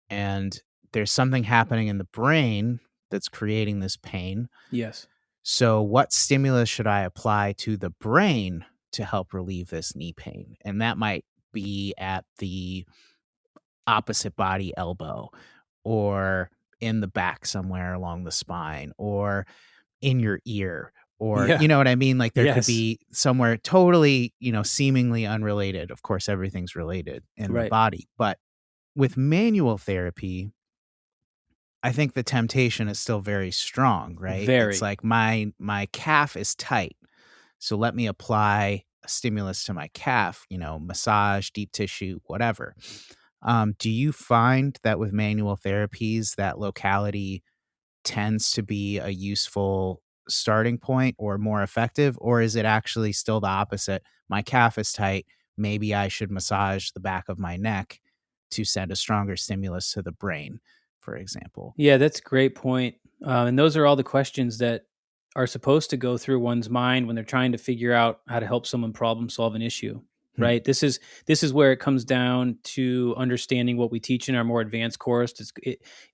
S2: and there's something happening in the brain that's creating this pain.
S1: Yes.
S2: So what stimulus should I apply to the brain to help relieve this knee pain? And that might be at the opposite body elbow, or in the back somewhere along the spine, or in your ear, or you know what I mean? Like there could be somewhere totally, seemingly unrelated. Of course, everything's related in the body. But with manual therapy, I think the temptation is still very strong, right?
S1: Very.
S2: It's like my calf is tight, so let me apply a stimulus to my calf, massage, deep tissue, whatever. Do you find that with manual therapies, that locality tends to be a useful starting point or more effective? Or is it actually still the opposite? My calf is tight. Maybe I should massage the back of my neck to send a stronger stimulus to the brain, for example.
S1: Yeah, that's a great point. And those are all the questions that are supposed to go through one's mind when they're trying to figure out how to help someone problem solve an issue. Right. This is where it comes down to understanding what we teach in our more advanced course.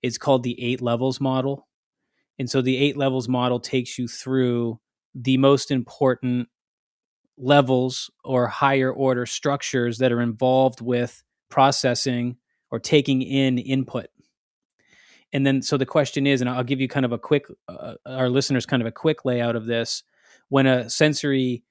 S1: It's called the 8 levels model. And so the 8 levels model takes you through the most important levels or higher order structures that are involved with processing or taking in input. And then, so the question is, and I'll give you kind of a quick, our listeners kind of a quick layout of this. When a sensory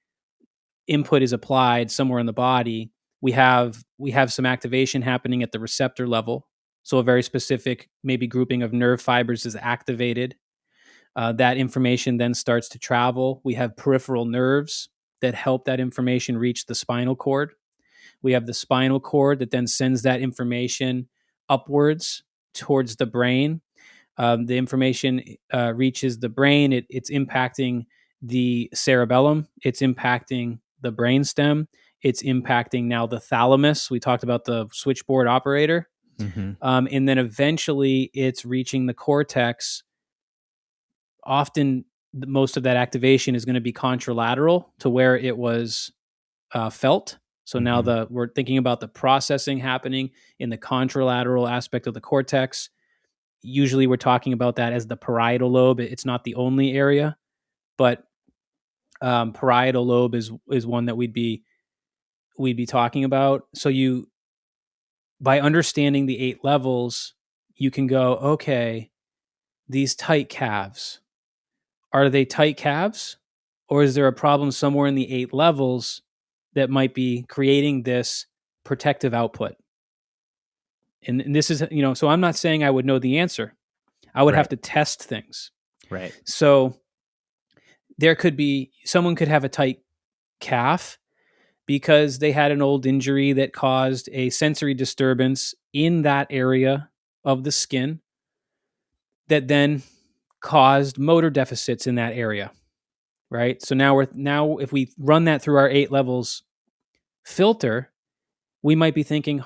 S1: input is applied somewhere in the body, we have some activation happening at the receptor level. So a very specific, maybe grouping of nerve fibers is activated. That information then starts to travel. We have peripheral nerves that help that information reach the spinal cord. We have the spinal cord that then sends that information upwards towards the brain. The information reaches the brain. It's impacting the cerebellum. It's impacting the brainstem. It's impacting now the thalamus. We talked about the switchboard operator. Mm-hmm. And then eventually it's reaching the cortex. Often most of that activation is going to be contralateral to where it was felt. So now we're thinking about the processing happening in the contralateral aspect of the cortex. Usually we're talking about that as the parietal lobe. It's not the only area, but parietal lobe is one that we'd be talking about. So by understanding the 8 levels, you can go, okay, these tight calves, are they tight calves? Or is there a problem somewhere in the 8 levels that might be creating this protective output? And this is, so I'm not saying I would know the answer. I would have to test things.
S2: Right.
S1: So someone could have a tight calf because they had an old injury that caused a sensory disturbance in that area of the skin that then caused motor deficits in that area. Right. So now if we run that through our 8 levels filter, we might be thinking,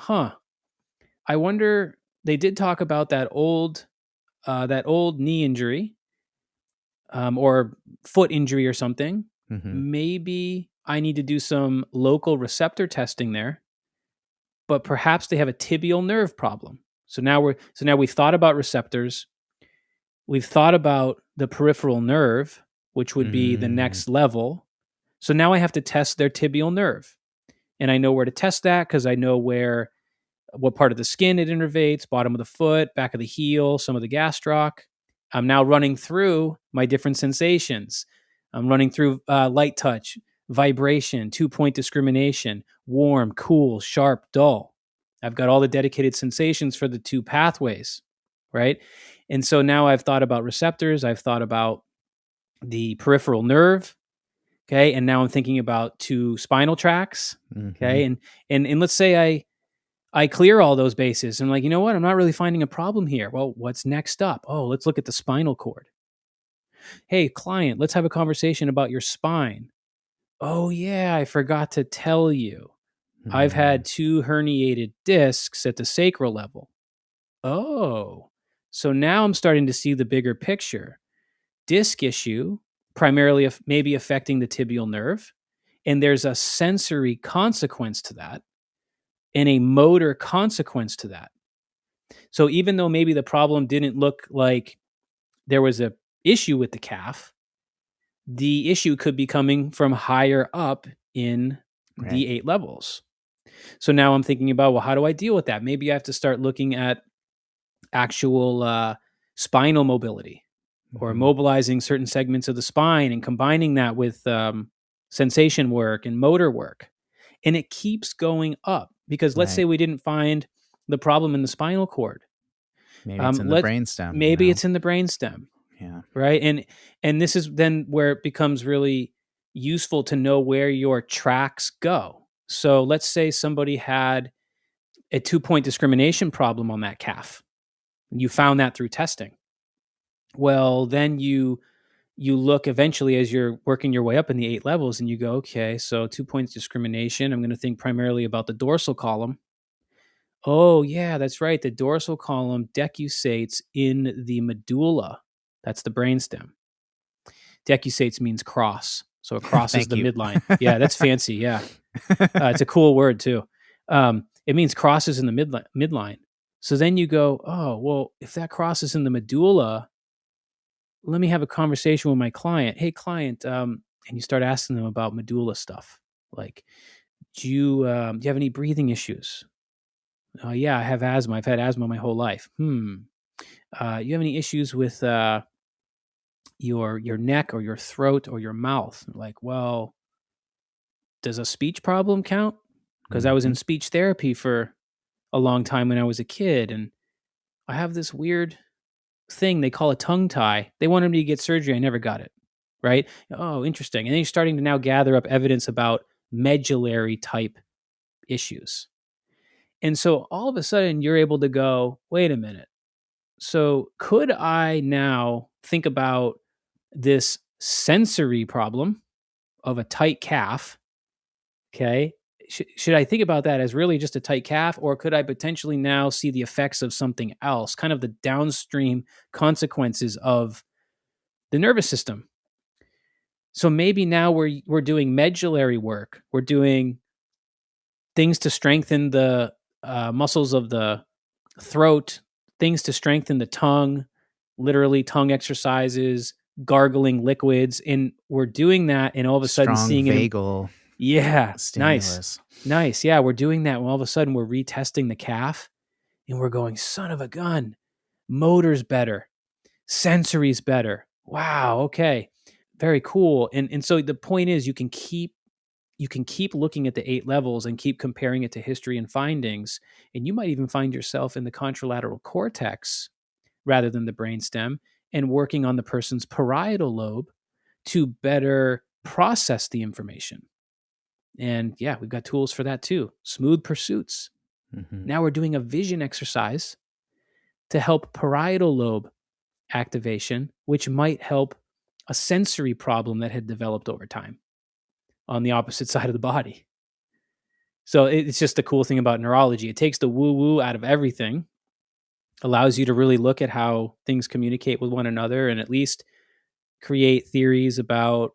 S1: I wonder, they did talk about that old knee injury or foot injury or something. Mm-hmm. Maybe I need to do some local receptor testing there, but perhaps they have a tibial nerve problem. So now we've thought about receptors. We've thought about the peripheral nerve, which would be the next level. So now I have to test their tibial nerve. And I know where to test that because I know what part of the skin it innervates, bottom of the foot, back of the heel, some of the gastroc. I'm now running through my different sensations. I'm running through light touch, vibration, 2-point discrimination, warm, cool, sharp, dull. I've got all the dedicated sensations for the 2 pathways, right? And so now I've thought about receptors. I've thought about the peripheral nerve. Okay. And now I'm thinking about 2 spinal tracts. Okay. And let's say I clear all those bases. I'm like, you know what? I'm not really finding a problem here. Well, what's next up? Oh, let's look at the spinal cord. Hey, client, let's have a conversation about your spine. Oh yeah, I forgot to tell you. I've had 2 herniated discs at the sacral level. Oh, so now I'm starting to see the bigger picture. Disc issue, primarily maybe affecting the tibial nerve. And there's a sensory consequence to that and a motor consequence to that. So even though maybe the problem didn't look like there was a issue with the calf, the issue could be coming from higher up in the 8 levels. So now I'm thinking about, well, how do I deal with that? Maybe I have to start looking at actual spinal mobility or mobilizing certain segments of the spine and combining that with sensation work and motor work. And it keeps going up because let's say we didn't find the problem in the spinal cord.
S2: Maybe it's in the brainstem.
S1: Maybe it's in the brainstem.
S2: Yeah.
S1: Right. And this is then where it becomes really useful to know where your tracks go. So let's say somebody had a 2-point discrimination problem on that calf. You found that through testing. Well, then you look eventually as you're working your way up in the 8 levels and you go, okay, so 2 points discrimination. I'm going to think primarily about the dorsal column. Oh, yeah, that's right. The dorsal column decussates in the medulla. That's the brainstem. Decussates means cross. So it crosses the midline. Yeah, that's fancy. Yeah. It's a cool word too. It means crosses in the midline. So then you go, oh, well, if that crosses in the medulla, let me have a conversation with my client. Hey, client, and you start asking them about medulla stuff. Like, do you have any breathing issues? Yeah, I have asthma. I've had asthma my whole life. You have any issues with your neck or your throat or your mouth? Like, well, does a speech problem count? Because I was in speech therapy for a long time when I was a kid, and I have this weird thing they call a tongue tie. They wanted me to get surgery. I never got it. Right? Oh, interesting. And then you're starting to now gather up evidence about medullary type issues. And so all of a sudden you're able to go, wait a minute. So could I now think about this sensory problem of a tight calf? Okay. Should I think about that as really just a tight calf, or could I potentially now see the effects of something else, kind of the downstream consequences of the nervous system? So maybe now we're doing medullary work. We're doing things to strengthen the muscles of the throat, things to strengthen the tongue, literally tongue exercises, gargling liquids, and we're doing that, and all of a sudden seeing
S2: vagal
S1: it. Yeah,
S2: stimulus.
S1: Nice. Yeah, we're doing that, and all of a sudden we're retesting the calf, and we're going, son of a gun, motor's better, sensory's better. Wow. Okay. Very cool. And so the point is, you can keep looking at the 8 levels and keep comparing it to history and findings. And you might even find yourself in the contralateral cortex rather than the brainstem, and working on the person's parietal lobe to better process the information. And yeah, we've got tools for that too. Smooth pursuits. Now we're doing a vision exercise to help parietal lobe activation, which might help a sensory problem that had developed over time on the opposite side of the body. So it's just the cool thing about neurology. It takes the woo-woo out of everything, allows you to really look at how things communicate with one another, and at least create theories about,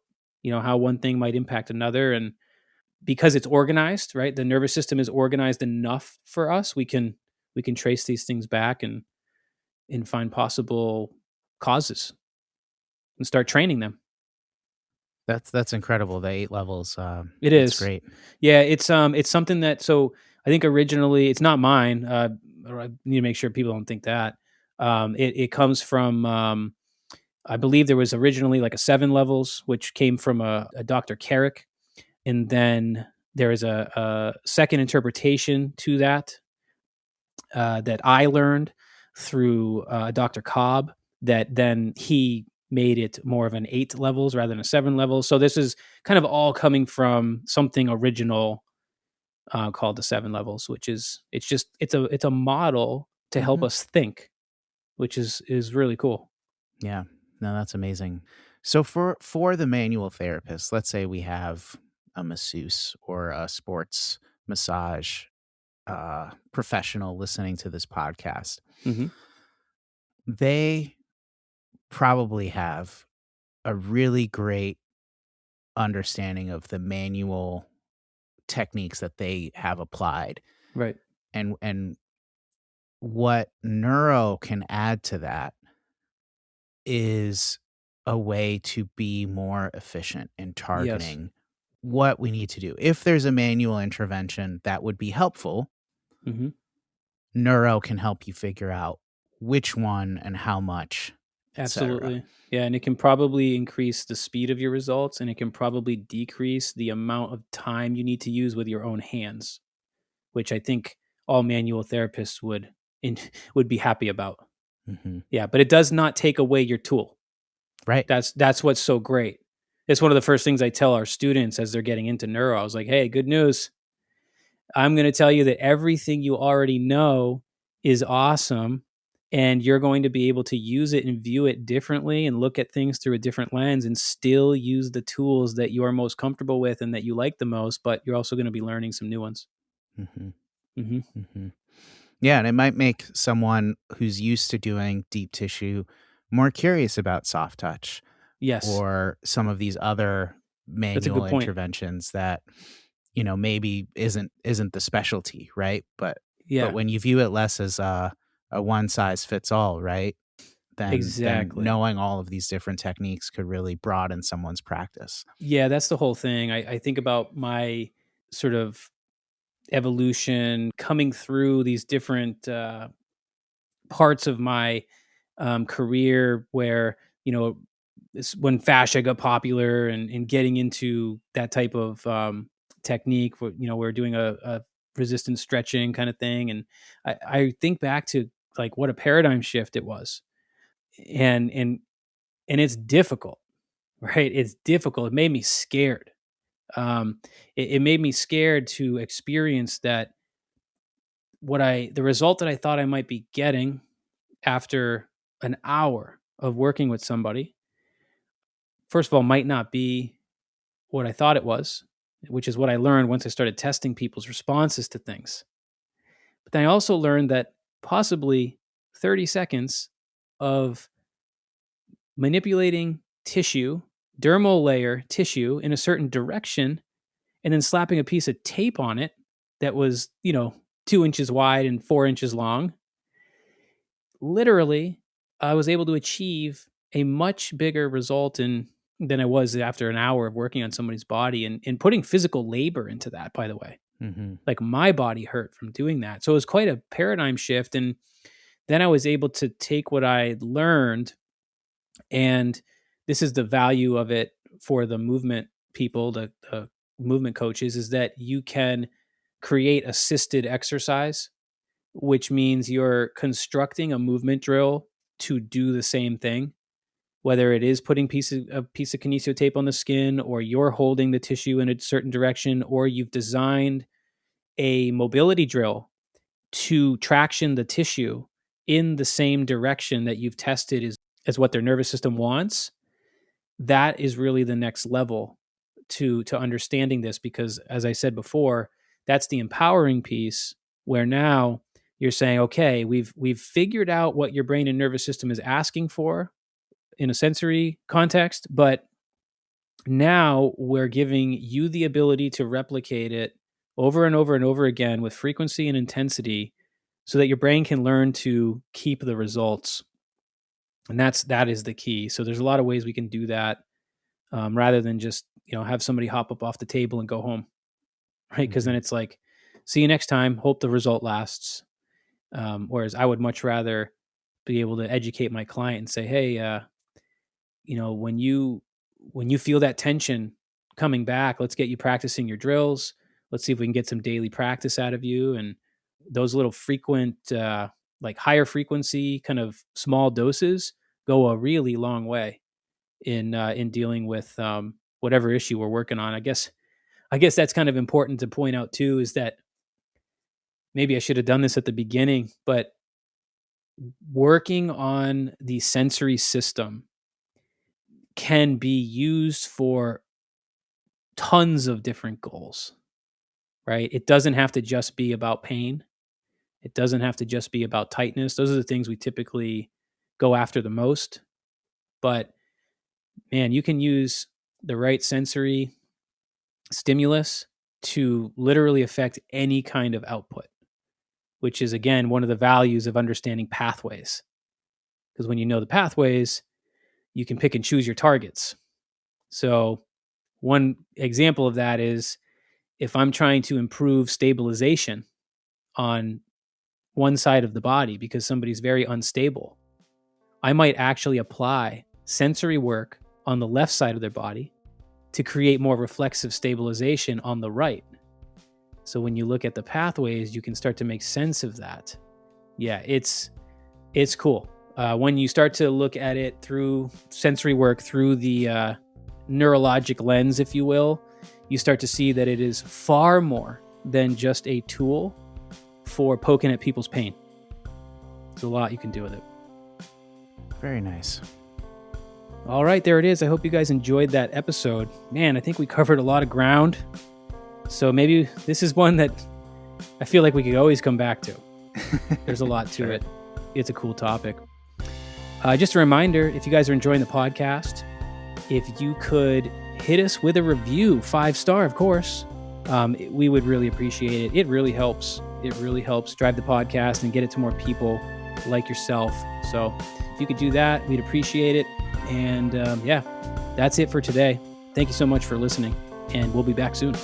S1: how one thing might impact another. And because it's organized, right? The nervous system is organized enough for us. We can trace these things back and find possible causes and start training them.
S2: That's incredible. The 8 levels.
S1: It is
S2: great.
S1: Yeah, it's something that, so I think originally it's not mine. I need to make sure people don't think that. It comes from, I believe there was originally like a 7 levels, which came from a Dr. Carrick. And then there is a second interpretation to that that I learned through Dr. Cobb, that then he made it more of an 8 levels rather than a 7 levels. So this is kind of all coming from something original called the 7 levels, which is, it's a model to help us think, which is really cool.
S2: Yeah, no, that's amazing. So for the manual therapist, let's say we have a masseuse or a sports massage professional listening to this podcast. They probably have a really great understanding of the manual techniques that they have applied.
S1: Right.
S2: And what neuro can add to that is a way to be more efficient in targeting what we need to do. If there's a manual intervention that would be helpful, neuro can help you figure out which one and how much.
S1: Absolutely. Yeah, and it can probably increase the speed of your results, and it can probably decrease the amount of time you need to use with your own hands, which I think all manual therapists would be happy about.
S2: Mm-hmm.
S1: Yeah, but it does not take away your tool.
S2: Right.
S1: That's what's so great. It's one of the first things I tell our students as they're getting into neuro. I was like, hey, good news. I'm going to tell you that everything you already know is awesome, and you're going to be able to use it and view it differently and look at things through a different lens and still use the tools that you are most comfortable with and that you like the most, but you're also going to be learning some new ones.
S2: Mm-hmm.
S1: Mm-hmm.
S2: Mm-hmm. Yeah, and it might make someone who's used to doing deep tissue more curious about soft touch.
S1: Yes.
S2: Or some of these other manual interventions that, maybe isn't the specialty, right? But when you view it less as a one size fits all, right? Then knowing all of these different techniques could really broaden someone's practice.
S1: Yeah, that's the whole thing. I think about my sort of evolution coming through these different parts of my career where, when fascia got popular and getting into that type of technique, we're doing a resistance stretching kind of thing. And I think back to like what a paradigm shift it was. And it's difficult, right? It's difficult. It made me scared. It made me scared to experience that the result that I thought I might be getting after an hour of working with somebody, first of all, might not be what I thought it was, which is what I learned once I started testing people's responses to things. But then I also learned that possibly 30 seconds of manipulating tissue, dermal layer tissue in a certain direction, and then slapping a piece of tape on it that was, 2 inches wide and 4 inches long. Literally, I was able to achieve a much bigger result than I was after an hour of working on somebody's body and putting physical labor into that, by the way.
S2: Mm-hmm.
S1: Like my body hurt from doing that. So it was quite a paradigm shift. And then I was able to take what I learned, and this is the value of it for the movement people, the movement coaches, is that you can create assisted exercise, which means you're constructing a movement drill to do the same thing, whether it is putting a piece of kinesio tape on the skin, or you're holding the tissue in a certain direction, or you've designed a mobility drill to traction the tissue in the same direction that you've tested as what their nervous system wants. That is really the next level to understanding this, because as I said before, that's the empowering piece, where now you're saying, okay, we've figured out what your brain and nervous system is asking for in a sensory context, but now we're giving you the ability to replicate it over and over and over again with frequency and intensity, so that your brain can learn to keep the results. And that is the key. So there's a lot of ways we can do that, rather than just, have somebody hop up off the table and go home, right? Because then it's like, see you next time, hope the result lasts. Whereas I would much rather be able to educate my client and say, hey, when you feel that tension coming back, let's get you practicing your drills. Let's see if we can get some daily practice out of you. And those little frequent, like higher frequency kind of small doses go a really long way in dealing with whatever issue we're working on. I guess that's kind of important to point out too, is that maybe I should have done this at the beginning, but working on the sensory system can be used for tons of different goals, right? It doesn't have to just be about pain. It doesn't have to just be about tightness. Those are the things we typically go after the most. But man, you can use the right sensory stimulus to literally affect any kind of output, which is, again, one of the values of understanding pathways. Because when you know the pathways, you can pick and choose your targets. So one example of that is if I'm trying to improve stabilization on one side of the body because somebody's very unstable, I might actually apply sensory work on the left side of their body to create more reflexive stabilization on the right. So when you look at the pathways, you can start to make sense of that. Yeah, it's cool. When you start to look at it through sensory work, through the neurologic lens, if you will, you start to see that it is far more than just a tool for poking at people's pain. There's a lot you can do with it.
S2: Very nice.
S1: All right, there it is. I hope you guys enjoyed that episode. Man, I think we covered a lot of ground. So maybe this is one that I feel like we could always come back to. There's a lot to it. It's a cool topic. Just a reminder, if you guys are enjoying the podcast, if you could hit us with a review, 5-star, of course, we would really appreciate it. It really helps. It really helps drive the podcast and get it to more people like yourself. So if you could do that, we'd appreciate it. And yeah, that's it for today. Thank you so much for listening, and we'll be back soon.